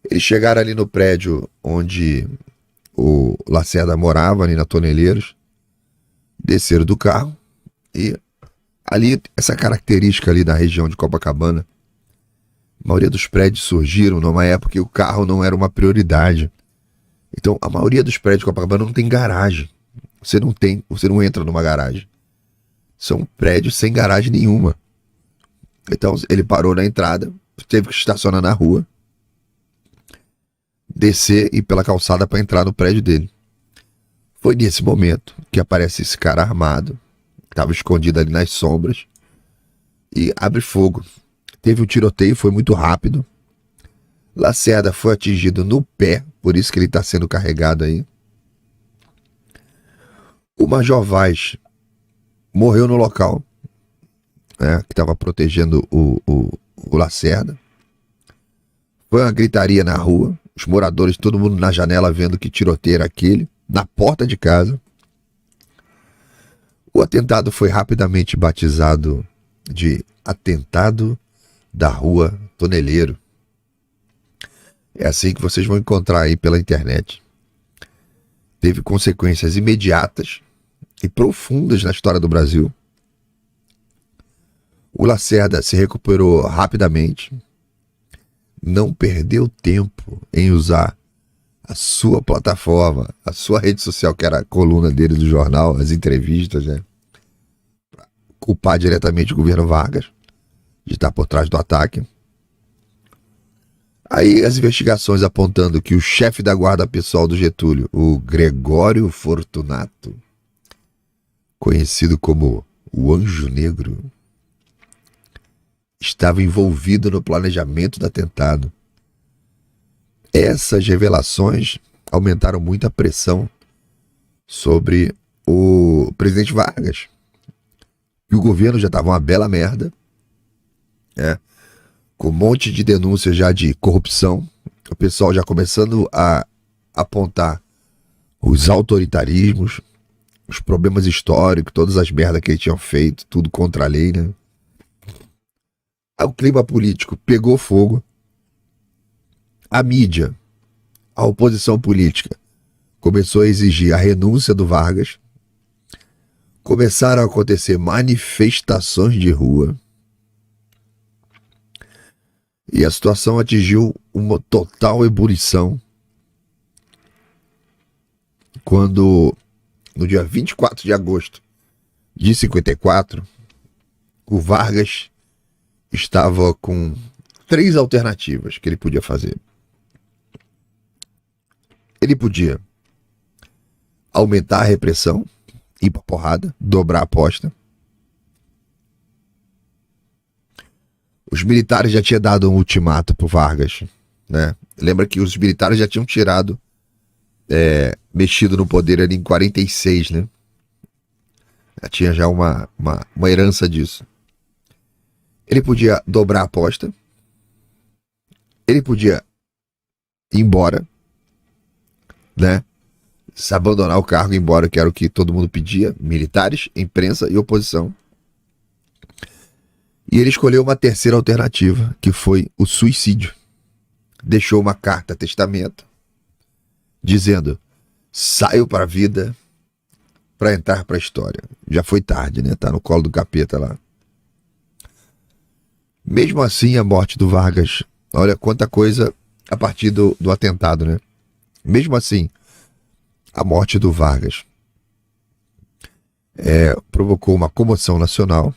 Speaker 1: Eles chegaram ali no prédio onde o Lacerda morava, ali na Toneleiros. desceram do carro e ali, essa característica ali da região de Copacabana, a maioria dos prédios surgiram numa época que o carro não era uma prioridade. Então, a maioria dos prédios de Copacabana não tem garagem. Você não entra numa garagem. São prédios sem garagem nenhuma. Então, ele parou na entrada, teve que estacionar na rua, descer e ir pela calçada para entrar no prédio dele. Foi nesse momento que aparece esse cara armado, estava escondido ali nas sombras, e abre fogo. Teve um tiroteio, foi muito rápido. Lacerda foi atingido no pé, por isso que ele está sendo carregado aí. O Major Vaz morreu no local, né, que estava protegendo o Lacerda. Foi uma gritaria na rua, os moradores, todo mundo na janela vendo que tiroteio era aquele, na porta de casa. O atentado foi rapidamente batizado de Atentado da Rua Toneleiro. É assim que vocês vão encontrar aí pela internet. Teve consequências imediatas e profundas na história do Brasil. O Lacerda se recuperou rapidamente, não perdeu tempo em usar a sua plataforma, a sua rede social, que era a coluna dele do jornal, as entrevistas, né? Pra culpar diretamente o governo Vargas de estar por trás do ataque. Aí as investigações apontando que o chefe da guarda pessoal do Getúlio, o Gregório Fortunato, conhecido como o Anjo Negro, estava envolvido no planejamento do atentado. Essas revelações aumentaram muito a pressão sobre o presidente Vargas. E o governo já estava uma bela merda, né? Com um monte de denúncias já de corrupção. O pessoal já começando a apontar os autoritarismos, os problemas históricos, todas as merdas que eles tinham feito, tudo contra a lei, né? O clima político pegou fogo. A mídia, a oposição política, começou a exigir a renúncia do Vargas. Começaram a acontecer manifestações de rua. E a situação atingiu uma total ebulição quando, no dia 24 de agosto de 54, o Vargas estava com 3 alternativas que ele podia fazer. Ele podia aumentar a repressão, ir pra porrada, dobrar a aposta. Os militares já tinham dado um ultimato pro Vargas, né? Lembra que os militares já tinham tirado, mexido no poder ali em 46, né? Já tinha já uma herança disso. Ele podia dobrar a aposta. Ele podia ir embora, né? Se abandonar o cargo e ir embora, que era o que todo mundo pedia, militares, imprensa e oposição. E ele escolheu uma terceira alternativa, que foi o suicídio. Deixou uma carta testamento dizendo: saio para a vida para entrar para a história. Já foi tarde, né? Tá no colo do capeta lá. Mesmo assim, a morte do Vargas, olha quanta coisa a partir do atentado, né? Mesmo assim, a morte do Vargas provocou uma comoção nacional.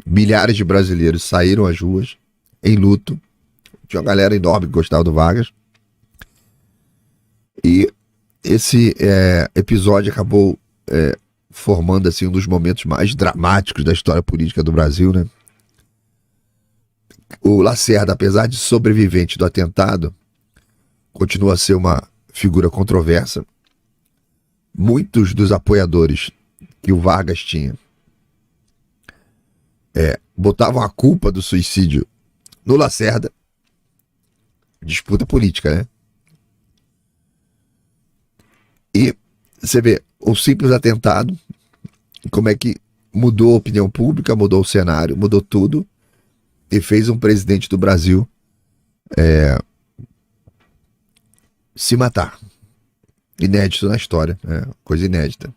Speaker 1: Milhares de brasileiros saíram às ruas em luto. Tinha uma galera enorme que gostava do Vargas. E esse episódio acabou formando assim, um dos momentos mais dramáticos da história política do Brasil, né? O Lacerda, apesar de sobrevivente do atentado, continua a ser uma figura controversa. Muitos dos apoiadores que o Vargas tinha botavam a culpa do suicídio no Lacerda. Disputa política, né? E você vê o simples atentado, como é que mudou a opinião pública, mudou o cenário, mudou tudo, e fez um presidente do Brasil se matar. Inédito na história, coisa inédita.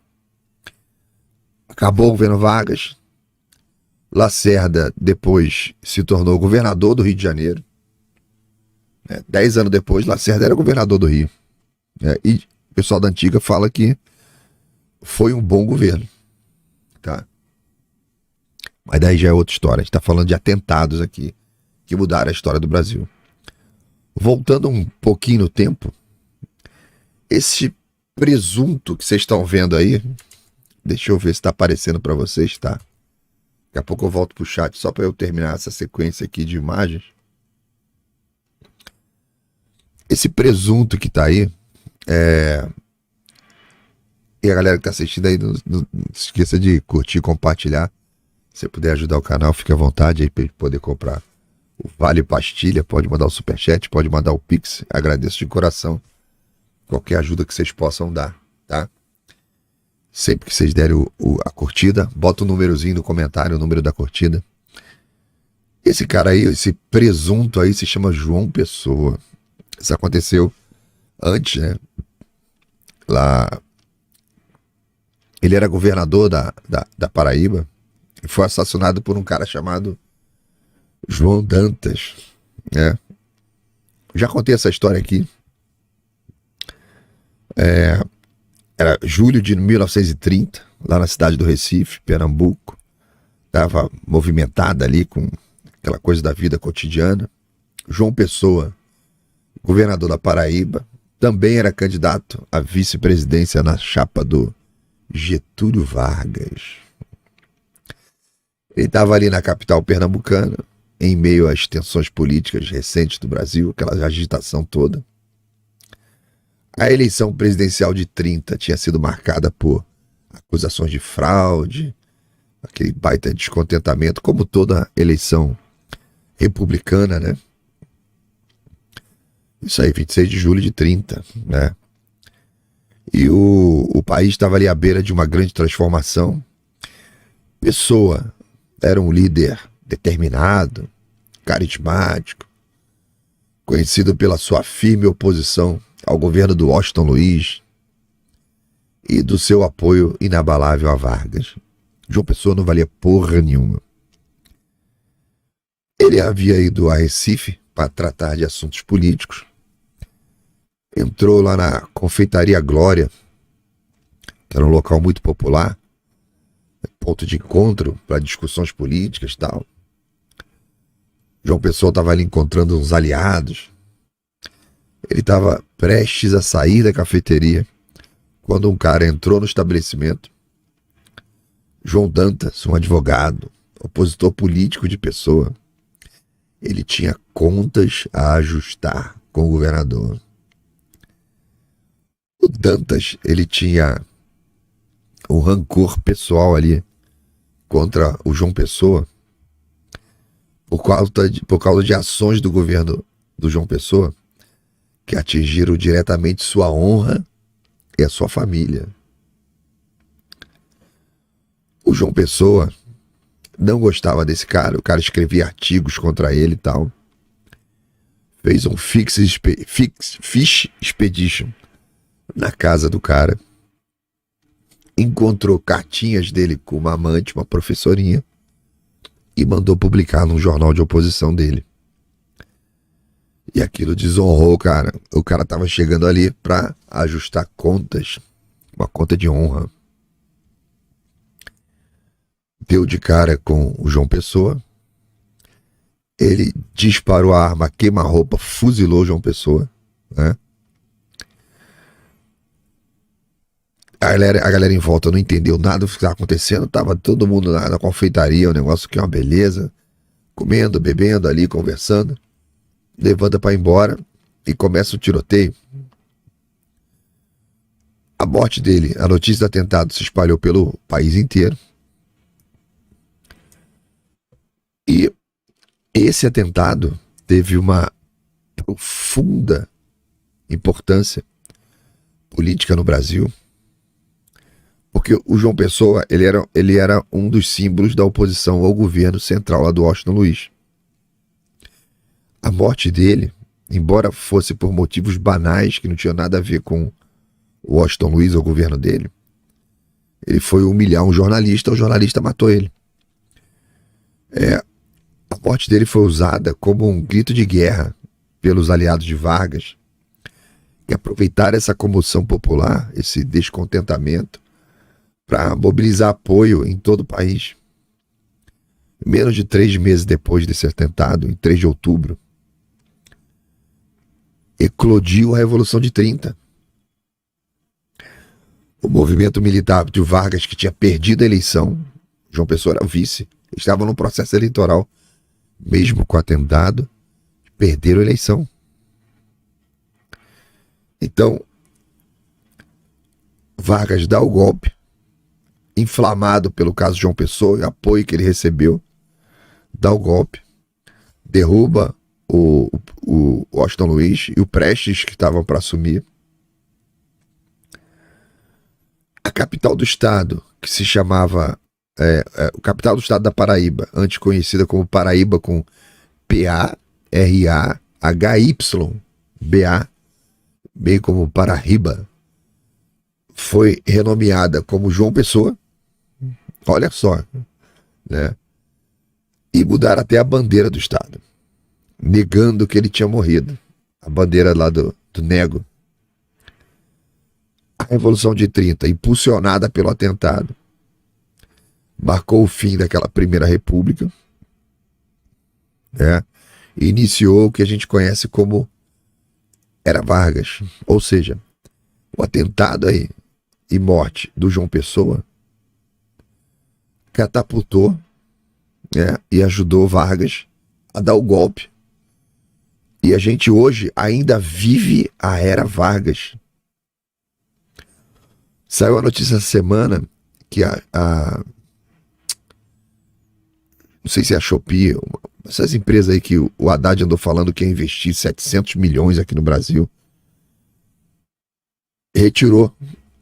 Speaker 1: Acabou o governo Vargas. Lacerda depois se tornou governador do Rio de Janeiro. 10 anos depois, Lacerda era governador do Rio. E o pessoal da antiga fala que foi um bom governo. Tá? Mas daí já é outra história. A gente está falando de atentados aqui que mudaram a história do Brasil. Voltando um pouquinho no tempo, esse presunto que vocês estão vendo aí, deixa eu ver se está aparecendo para vocês, tá? Daqui a pouco eu volto pro chat só para eu terminar essa sequência aqui de imagens. Esse presunto que tá aí, e a galera que tá assistindo aí, não esqueça de curtir e compartilhar. Se você puder ajudar o canal, fique à vontade aí para poder comprar o Vale Pastilha. Pode mandar o superchat, pode mandar o Pix. Agradeço de coração qualquer ajuda que vocês possam dar, tá? Sempre que vocês derem a curtida, bota o númerozinho no comentário, o número da curtida. Esse cara aí, esse presunto aí, se chama João Pessoa. Isso aconteceu antes, né? Lá, ele era governador da Paraíba e foi assassinado por um cara chamado João Dantas, né? Já contei essa história aqui. Era julho de 1930, lá na cidade do Recife, Pernambuco. Estava movimentada ali com aquela coisa da vida cotidiana. João Pessoa, governador da Paraíba, também era candidato à vice-presidência na chapa do Getúlio Vargas. Ele estava ali na capital pernambucana, em meio às tensões políticas recentes do Brasil, aquela agitação toda. A eleição presidencial de 30 tinha sido marcada por acusações de fraude, aquele baita descontentamento, como toda eleição republicana, né? Isso aí, 26 de julho de 30, né? E o país estava ali à beira de uma grande transformação. Pessoa era um líder determinado, carismático, conhecido pela sua firme oposição ao governo do Washington Luiz e do seu apoio inabalável a Vargas. João Pessoa não valia porra nenhuma. Ele havia ido a Recife para tratar de assuntos políticos. Entrou lá na Confeitaria Glória, que era um local muito popular, ponto de encontro para discussões políticas e tal. João Pessoa estava ali encontrando uns aliados. Ele estava prestes a sair da cafeteria quando um cara entrou no estabelecimento. João Dantas, um advogado, opositor político de Pessoa. Ele tinha contas a ajustar com o governador. O Dantas, ele tinha um rancor pessoal ali contra o João Pessoa por causa de ações do governo do João Pessoa que atingiram diretamente sua honra e a sua família. O João Pessoa não gostava desse cara, o cara escrevia artigos contra ele e tal. Fez um fish expedition na casa do cara. Encontrou cartinhas dele com uma amante, uma professorinha, e mandou publicar num jornal de oposição dele. E aquilo desonrou o cara. O cara tava chegando ali para ajustar contas, uma conta de honra. Deu de cara com o João Pessoa. Ele disparou a arma, queima-roupa, fuzilou o João Pessoa, né? A galera em volta não entendeu nada do que estava acontecendo. Tava todo mundo na confeitaria, um negócio que é uma beleza. Comendo, bebendo ali, conversando. Levanta para ir embora e começa o tiroteio. A morte dele, a notícia do atentado se espalhou pelo país inteiro. E esse atentado teve uma profunda importância política no Brasil. Porque o João Pessoa, ele era um dos símbolos da oposição ao governo central lá do Washington Luiz. A morte dele, embora fosse por motivos banais, que não tinham nada a ver com o Washington Luiz ou o governo dele, Ele foi humilhar um jornalista, o jornalista matou ele. A morte dele foi usada como um grito de guerra pelos aliados de Vargas, que aproveitaram essa comoção popular, esse descontentamento, para mobilizar apoio em todo o país. Menos de 3 meses depois desse atentado, em 3 de outubro, eclodiu a Revolução de 30. O movimento militar de Vargas, que tinha perdido a eleição, João Pessoa era o vice, estava no processo eleitoral, mesmo com o atentado, perderam a eleição. Então, Vargas dá o golpe, inflamado pelo caso João Pessoa e o apoio que ele recebeu, dá o golpe, derruba o Washington Luiz e o Prestes, que estavam para assumir. A capital do estado, que se chamava capital do estado da Paraíba, antes conhecida como Paraíba, com P-A-R-A-H-Y-B-A, bem como Paraíba, foi renomeada como João Pessoa. Olha só, né? E mudaram até a bandeira do estado, negando que ele tinha morrido. A bandeira lá do nego. A Revolução de 30, impulsionada pelo atentado, marcou o fim daquela primeira república, né? E iniciou o que a gente conhece como Era Vargas. Ou seja, o atentado aí e morte do João Pessoa catapultou, né, e ajudou Vargas a dar o golpe. E a gente hoje ainda vive a Era Vargas. Saiu a notícia essa semana que não sei se é a Shopee, essas empresas aí que o Haddad andou falando que ia investir 700 milhões aqui no Brasil, retirou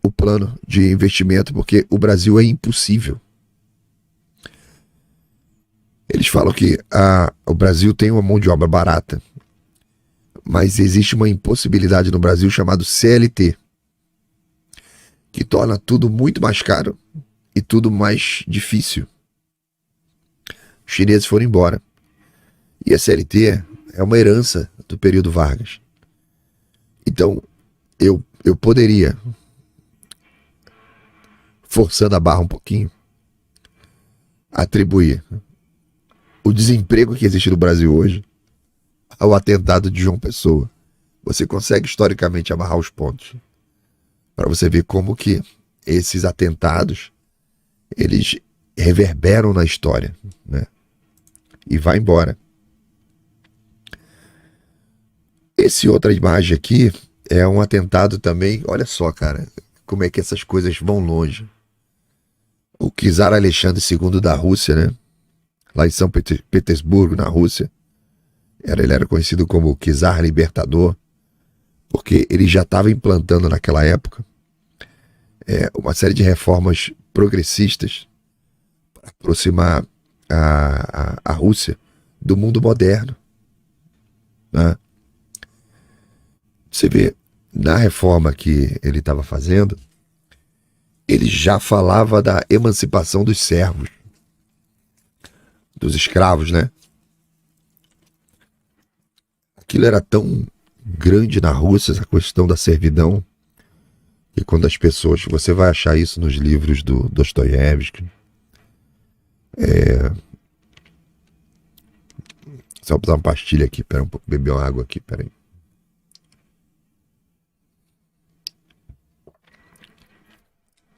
Speaker 1: o plano de investimento porque o Brasil é impossível. Eles falam que o Brasil tem uma mão de obra barata, mas existe uma impossibilidade no Brasil chamada CLT, que torna tudo muito mais caro e tudo mais difícil. Os chineses foram embora. E a CLT é uma herança do período Vargas. Então, eu poderia, forçando a barra um pouquinho, atribuir o desemprego que existe no Brasil hoje ao atentado de João Pessoa. Você consegue historicamente amarrar os pontos para você ver como que esses atentados eles reverberam na história, né? E vai embora. Esse outra imagem aqui é um atentado também. Olha só, cara, como é que essas coisas vão longe. O czar Alexandre II da Rússia, né? Lá em São Petersburgo, na Rússia. Ele era conhecido como czar libertador, porque ele já estava implantando naquela época uma série de reformas progressistas para aproximar a Rússia do mundo moderno, né? Você vê, na reforma que ele estava fazendo, ele já falava da emancipação dos servos, dos escravos, né? Aquilo era tão grande na Rússia, essa questão da servidão, que quando as pessoas... Você vai achar isso nos livros do Dostoiévski. Só vou botar uma pastilha aqui, pera um pouco, beber uma água aqui, pera aí.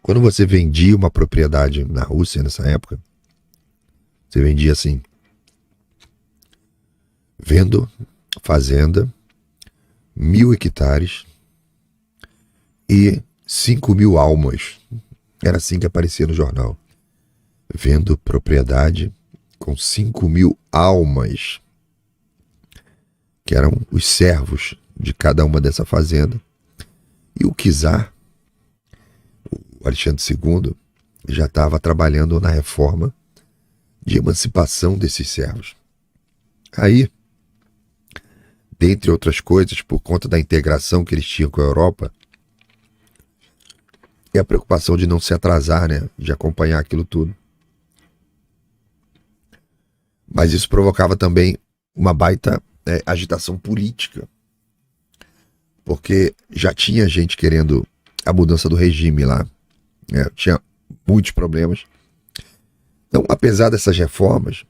Speaker 1: Quando você vendia uma propriedade na Rússia nessa época, você vendia assim: vendo fazenda, 1.000 hectares e 5.000 almas. Era assim que aparecia no jornal. Vendo propriedade com 5.000 almas, que eram os servos de cada uma dessa fazenda. E o czar, o Alexandre II, já estava trabalhando na reforma de emancipação desses servos. Aí, dentre outras coisas, por conta da integração que eles tinham com a Europa, e a preocupação de não se atrasar, né? De acompanhar aquilo tudo. Mas isso provocava também uma baita agitação política, porque já tinha gente querendo a mudança do regime lá, tinha muitos problemas. Então, apesar dessas reformas,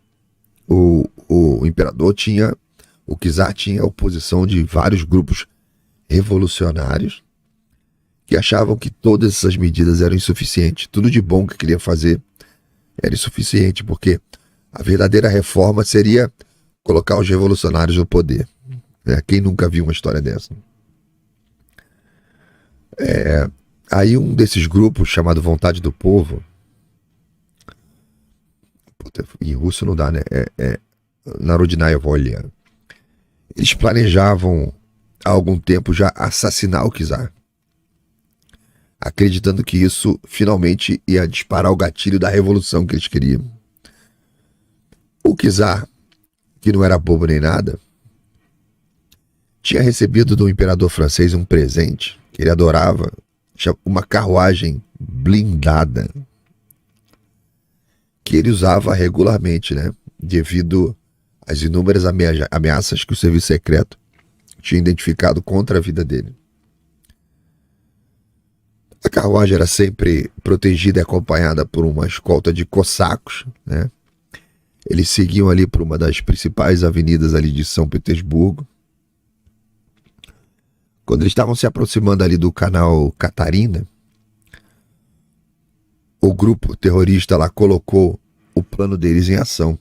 Speaker 1: o imperador tinha, o czar tinha a oposição de vários grupos revolucionários que achavam que todas essas medidas eram insuficientes. Tudo de bom que queria fazer era insuficiente, porque a verdadeira reforma seria colocar os revolucionários no poder. Quem nunca viu uma história dessa? Aí um desses grupos, chamado Vontade do Povo, em russo não dá, né? Narodnaya Volya. Eles planejavam há algum tempo já assassinar o czar, acreditando que isso finalmente ia disparar o gatilho da revolução que eles queriam. O czar, que não era bobo nem nada, tinha recebido do imperador francês um presente que ele adorava, uma carruagem blindada, que ele usava regularmente, né? Devido às inúmeras ameaças que o serviço secreto tinha identificado contra a vida dele. A carruagem era sempre protegida e acompanhada por uma escolta de cossacos, né? Eles seguiam ali por uma das principais avenidas ali de São Petersburgo. Quando eles estavam se aproximando ali do canal Catarina, o grupo terrorista lá colocou o plano deles em ação.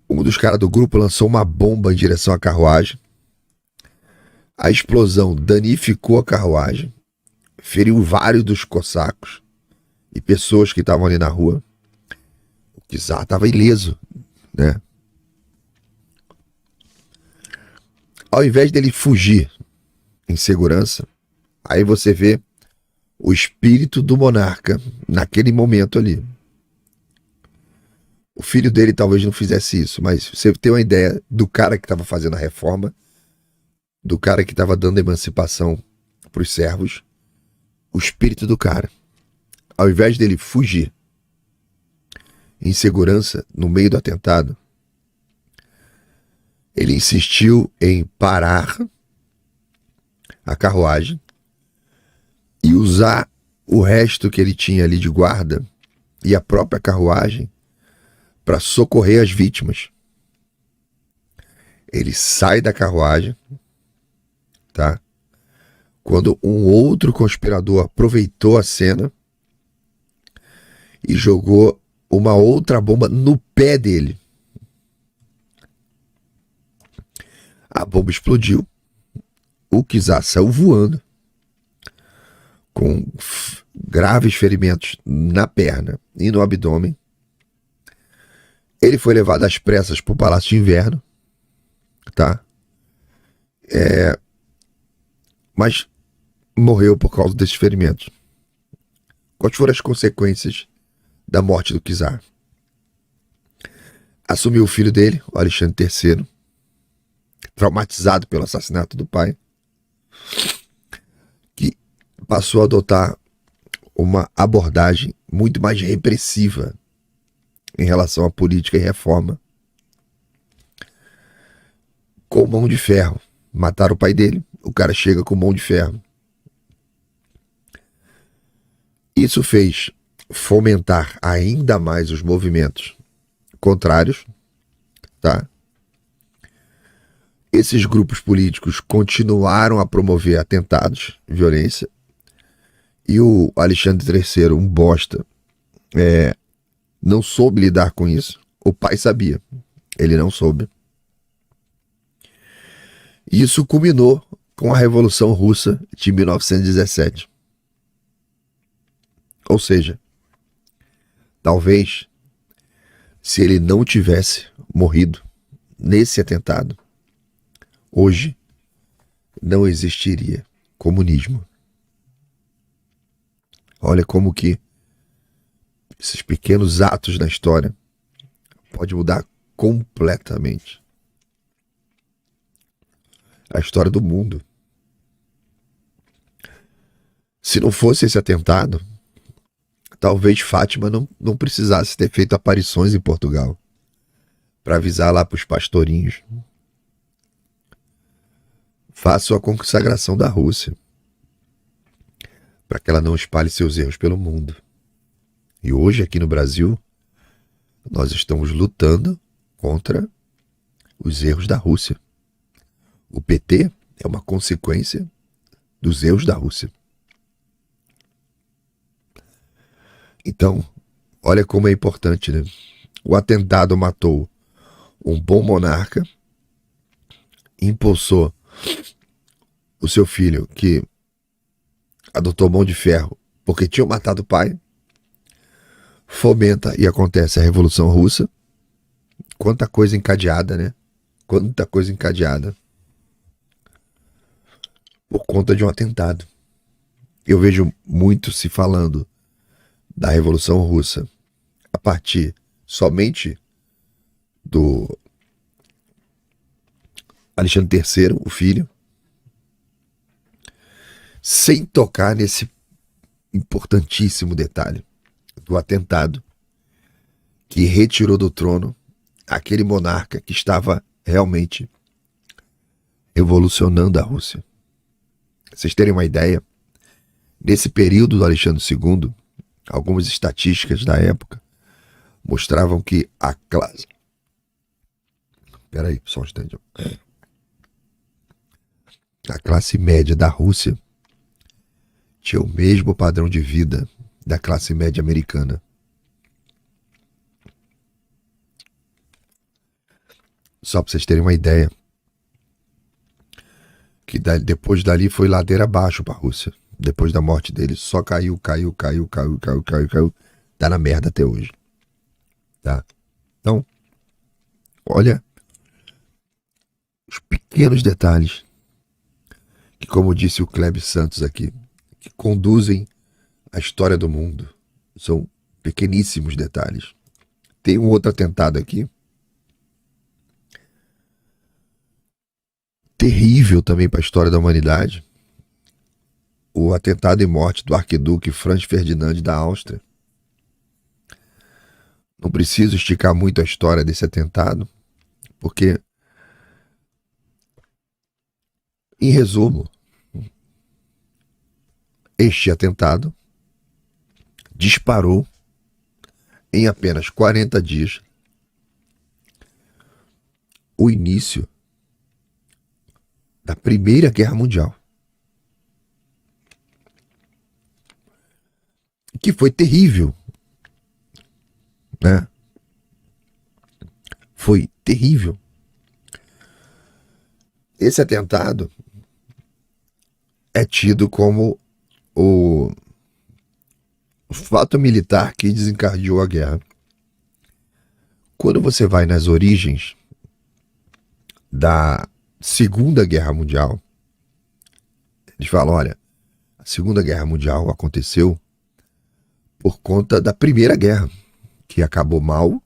Speaker 1: Um dos caras do grupo lançou uma bomba em direção à carruagem. A explosão danificou a carruagem, feriu vários dos cossacos e pessoas que estavam ali na rua. O czar estava ileso, né? Ao invés dele fugir em segurança, aí você vê o espírito do monarca naquele momento ali. O filho dele talvez não fizesse isso, mas você tem uma ideia do cara que estava fazendo a reforma, do cara que estava dando emancipação para os servos, o espírito do cara, ao invés dele fugir em segurança no meio do atentado, ele insistiu em parar a carruagem e usar o resto que ele tinha ali de guarda e a própria carruagem para socorrer as vítimas. Ele sai da carruagem, tá? Quando um outro conspirador aproveitou a cena e jogou uma outra bomba no pé dele. A bomba explodiu. O czar saiu voando com graves ferimentos na perna e no abdômen. Ele foi levado às pressas para o Palácio de Inverno, tá? Mas morreu por causa desses ferimentos. Quais foram as consequências da morte do czar? Assumiu o filho dele, o Alexandre III, traumatizado pelo assassinato do pai, que passou a adotar uma abordagem muito mais repressiva em relação à política e reforma, com mão de ferro. Mataram o pai dele, o cara chega com mão de ferro. Isso fez fomentar ainda mais os movimentos contrários, tá? Esses grupos políticos continuaram a promover atentados, violência, e o Alexandre III, um bosta, não soube lidar com isso. O pai sabia, ele não soube. Isso culminou com a Revolução Russa de 1917. Ou seja, talvez, se ele não tivesse morrido nesse atentado, hoje não existiria comunismo. Olha como que esses pequenos atos da história podem mudar completamente a história do mundo. Se não fosse esse atentado, talvez Fátima não precisasse ter feito aparições em Portugal para avisar lá para os pastorinhos. Faça a consagração da Rússia para que ela não espalhe seus erros pelo mundo. E hoje, aqui no Brasil, nós estamos lutando contra os erros da Rússia. O PT é uma consequência dos erros da Rússia. Então, olha como é importante, né? O atentado matou um bom monarca, impulsou o seu filho, que adotou mão de ferro porque tinha matado o pai, fomenta e acontece a Revolução Russa. Quanta coisa encadeada, né? Quanta coisa encadeada por conta de um atentado. Eu vejo muito se falando da Revolução Russa a partir somente do Alexandre III, o filho, sem tocar nesse importantíssimo detalhe do atentado que retirou do trono aquele monarca que estava realmente revolucionando a Rússia. Pra vocês terem uma ideia, nesse período do Alexandre II, algumas estatísticas da época mostravam que a classe... Peraí, só um instante. A classe média da Rússia tinha o mesmo padrão de vida da classe média americana. Só para vocês terem uma ideia, que depois dali foi ladeira abaixo para a Rússia. Depois da morte dele, só caiu. Tá na merda até hoje. Tá? Então, olha os pequenos detalhes que, como disse o Kleber Santos aqui, que conduzem a história do mundo. São pequeníssimos detalhes. Tem um outro atentado aqui, terrível também para a história da humanidade. O atentado e morte do arquiduque Franz Ferdinand da Áustria. Não preciso esticar muito a história desse atentado, porque, em resumo, este atentado disparou em apenas 40 dias o início da Primeira Guerra Mundial, que foi terrível, né? Foi terrível. Esse atentado é tido como o fato militar que desencadeou a guerra. Quando você vai nas origens da Segunda Guerra Mundial, eles falam, olha, a Segunda Guerra Mundial aconteceu por conta da Primeira Guerra, que acabou mal.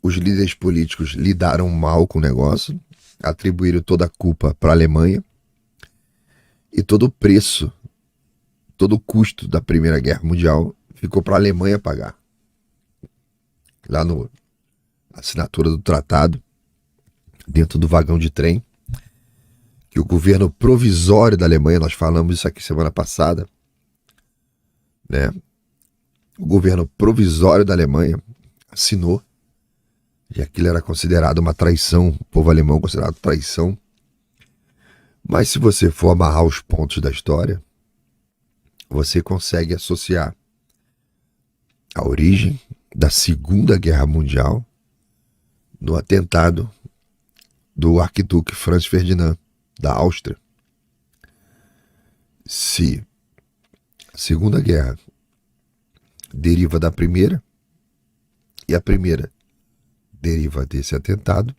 Speaker 1: Os líderes políticos lidaram mal com o negócio, atribuíram toda a culpa para a Alemanha, e todo o preço, todo o custo da Primeira Guerra Mundial ficou para a Alemanha pagar. Lá na assinatura do tratado, dentro do vagão de trem, que o governo provisório da Alemanha, nós falamos isso aqui semana passada, né? O governo provisório da Alemanha assinou, e aquilo era considerado uma traição, o povo alemão considerado traição. Mas se você for amarrar os pontos da história, você consegue associar a origem da Segunda Guerra Mundial no atentado do arquiduque Franz Ferdinand da Áustria. Se a Segunda Guerra deriva da Primeira e a Primeira deriva desse atentado,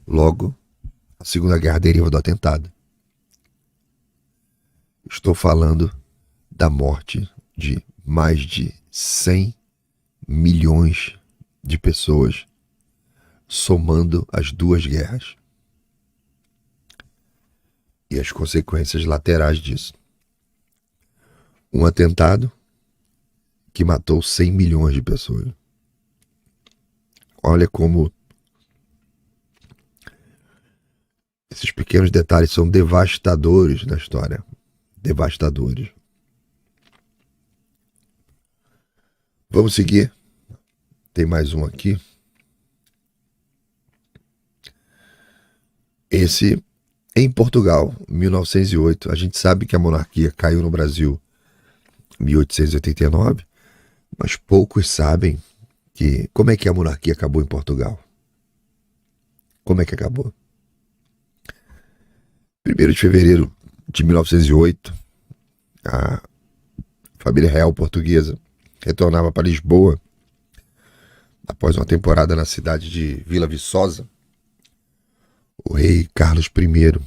Speaker 1: logo a Segunda Guerra deriva do atentado. Estou falando da morte de mais de 100 milhões de pessoas, somando as duas guerras e as consequências laterais disso. Um atentado que matou 100 milhões de pessoas. Olha como esses pequenos detalhes são devastadores na história. Devastadores. Vamos seguir. Tem mais um aqui. Esse em Portugal, 1908. A gente sabe que a monarquia caiu no Brasil em 1889, mas poucos sabem como é que a monarquia acabou em Portugal. Como é que acabou? 1º de fevereiro de 1908, a família real portuguesa retornava para Lisboa após uma temporada na cidade de Vila Viçosa. O rei Carlos I,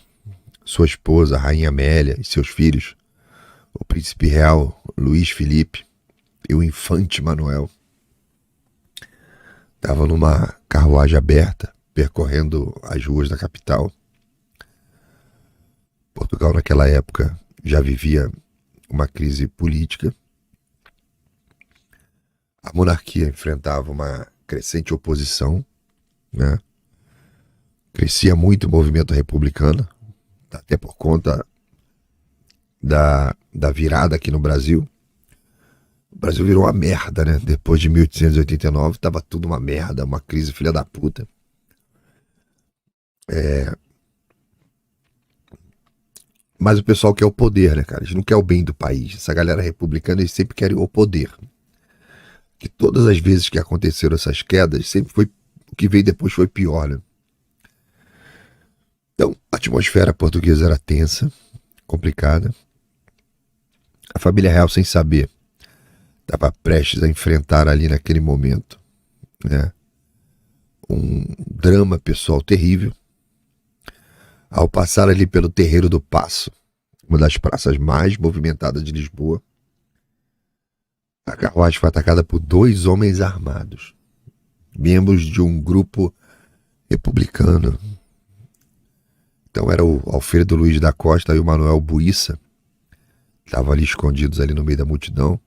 Speaker 1: sua esposa, a rainha Amélia, e seus filhos, o príncipe real Luís Filipe e o infante Manuel, estavam numa carruagem aberta, percorrendo as ruas da capital. Portugal, naquela época, já vivia uma crise política. A monarquia enfrentava uma crescente oposição, né? Crescia muito o movimento republicano, até por conta da virada aqui no Brasil. O Brasil virou uma merda, né? Depois de 1889, tava tudo uma merda, uma crise filha da puta. Mas o pessoal quer o poder, né, cara? Eles não querem o bem do país. Essa galera republicana, eles sempre querem o poder. Que todas as vezes que aconteceram essas quedas, sempre foi, o que veio depois foi pior, né? Então, a atmosfera portuguesa era tensa, complicada. A família real, sem saber, estava prestes a enfrentar ali naquele momento, né, um drama pessoal terrível. Ao passar ali pelo Terreiro do Paço, uma das praças mais movimentadas de Lisboa, a carruagem foi atacada por 2 homens armados, membros de um grupo republicano. Então era o Alfredo Luiz da Costa e o Manuel Buissa, estavam ali escondidos ali no meio da multidão,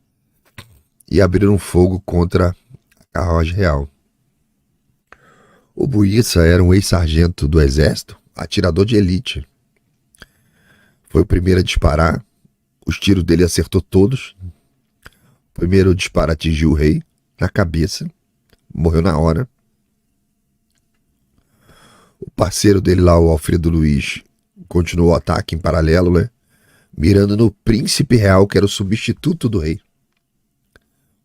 Speaker 1: e abriram fogo contra a carruagem real. O Buissa era um ex-sargento do exército, atirador de elite. Foi o primeiro a disparar, os tiros dele acertou todos. O primeiro disparo atingiu o rei na cabeça, morreu na hora. O parceiro dele lá, o Alfredo Luiz, continuou o ataque em paralelo, né? Mirando no príncipe real, que era o substituto do rei,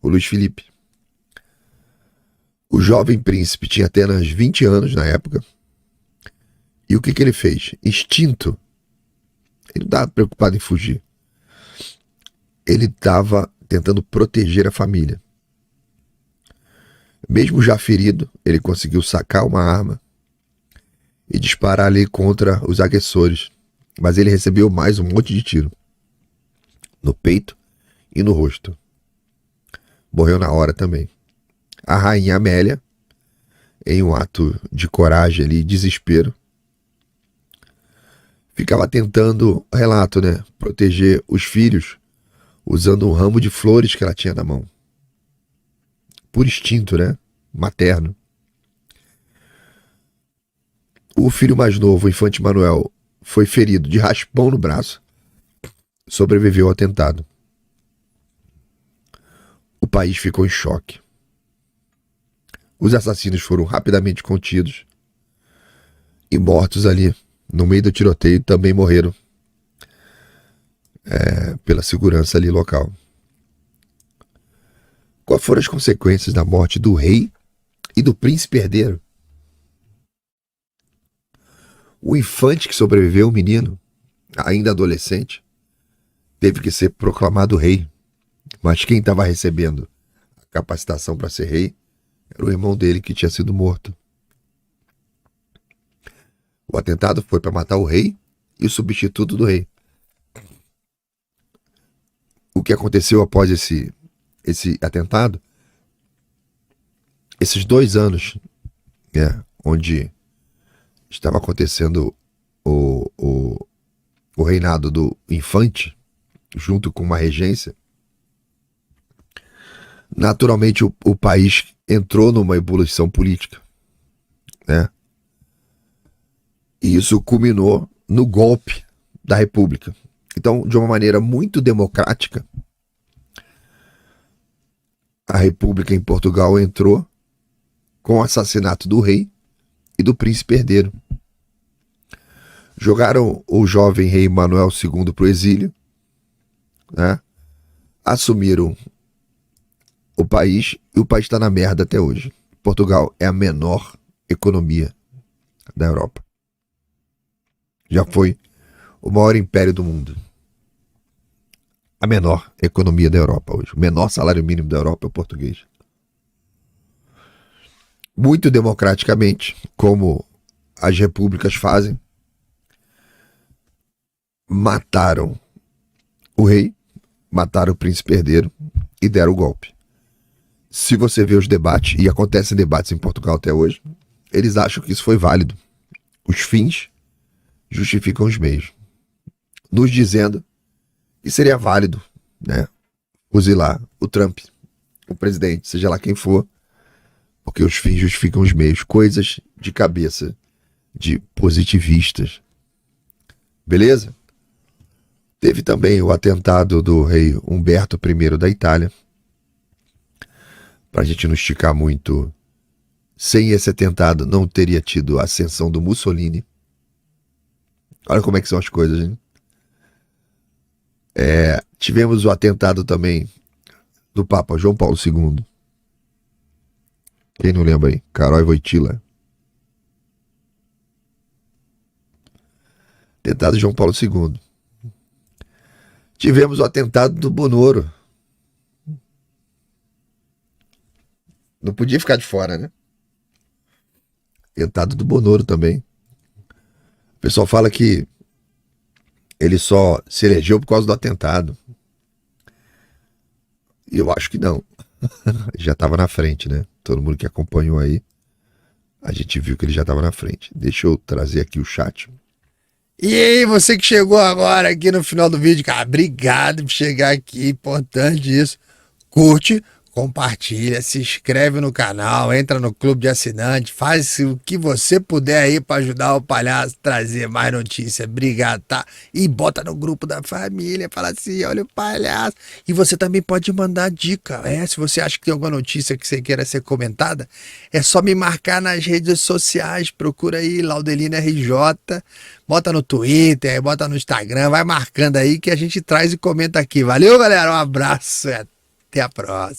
Speaker 1: o Luís Filipe. O jovem príncipe tinha apenas 20 anos na época. E o que ele fez? Instinto. Ele não estava preocupado em fugir. Ele estava tentando proteger a família. Mesmo já ferido, ele conseguiu sacar uma arma e disparar ali contra os agressores. Mas ele recebeu mais um monte de tiro. No peito e no rosto. Morreu na hora também. A rainha Amélia, em um ato de coragem ali, desespero, ficava tentando, relato, né, proteger os filhos usando um ramo de flores que ela tinha na mão. Por instinto, né, materno. O filho mais novo, o infante Manuel, foi ferido de raspão no braço. Sobreviveu ao atentado. O país ficou em choque. Os assassinos foram rapidamente contidos e mortos ali. No meio do tiroteio também morreram pela segurança ali local. Quais foram as consequências da morte do rei e do príncipe herdeiro? O infante que sobreviveu, o menino, ainda adolescente, teve que ser proclamado rei. Mas quem estava recebendo a capacitação para ser rei era o irmão dele que tinha sido morto. O atentado foi para matar o rei e o substituto do rei. O que aconteceu após esse atentado? Esses 2 anos, né, onde estava acontecendo o reinado do infante, junto com uma regência, Naturalmente, o país entrou numa ebulição política, né? E isso culminou no golpe da República. Então, de uma maneira muito democrática, a República em Portugal entrou com o assassinato do rei e do príncipe herdeiro. Jogaram o jovem rei Manuel II para o exílio, né? Assumiram o país e o país está na merda até hoje. Portugal é a menor economia da Europa. Já foi o maior império do mundo. A menor economia da Europa hoje. O menor salário mínimo da Europa é o português. Muito democraticamente, como as repúblicas fazem, mataram o rei, mataram o príncipe herdeiro e deram o golpe. Se você vê os debates, e acontecem debates em Portugal até hoje, eles acham que isso foi válido. Os fins justificam os meios. Nos dizendo que seria válido, né, fuzilar o Trump, o presidente, seja lá quem for, porque os fins justificam os meios. Coisas de cabeça de positivistas. Beleza? Teve também o atentado do rei Humberto I da Itália. Para a gente não esticar muito, sem esse atentado não teria tido a ascensão do Mussolini. Olha como é que são as coisas, hein? Tivemos o atentado também do Papa João Paulo II. Quem não lembra aí? Karol Wojtyła. Atentado de João Paulo II. Tivemos o atentado do Bonoro. Não podia ficar de fora, né? Atentado do Bonoro também. O pessoal fala que ele só se elegeu por causa do atentado. E eu acho que não. Já estava na frente, né? Todo mundo que acompanhou aí, a gente viu que ele já estava na frente. Deixa eu trazer aqui o chat. E aí, você que chegou agora aqui no final do vídeo, cara, obrigado por chegar aqui, importante isso. Curte, compartilha, se inscreve no canal, entra no clube de assinantes, faz o que você puder aí para ajudar o Palhaço a trazer mais notícias. Obrigado, tá? E bota no grupo da família, fala assim, olha o Palhaço. E você também pode mandar dica, se você acha que tem alguma notícia que você queira ser comentada, é só me marcar nas redes sociais, procura aí Laudelino RJ, bota no Twitter, bota no Instagram, vai marcando aí que a gente traz e comenta aqui. Valeu, galera, um abraço e até a próxima.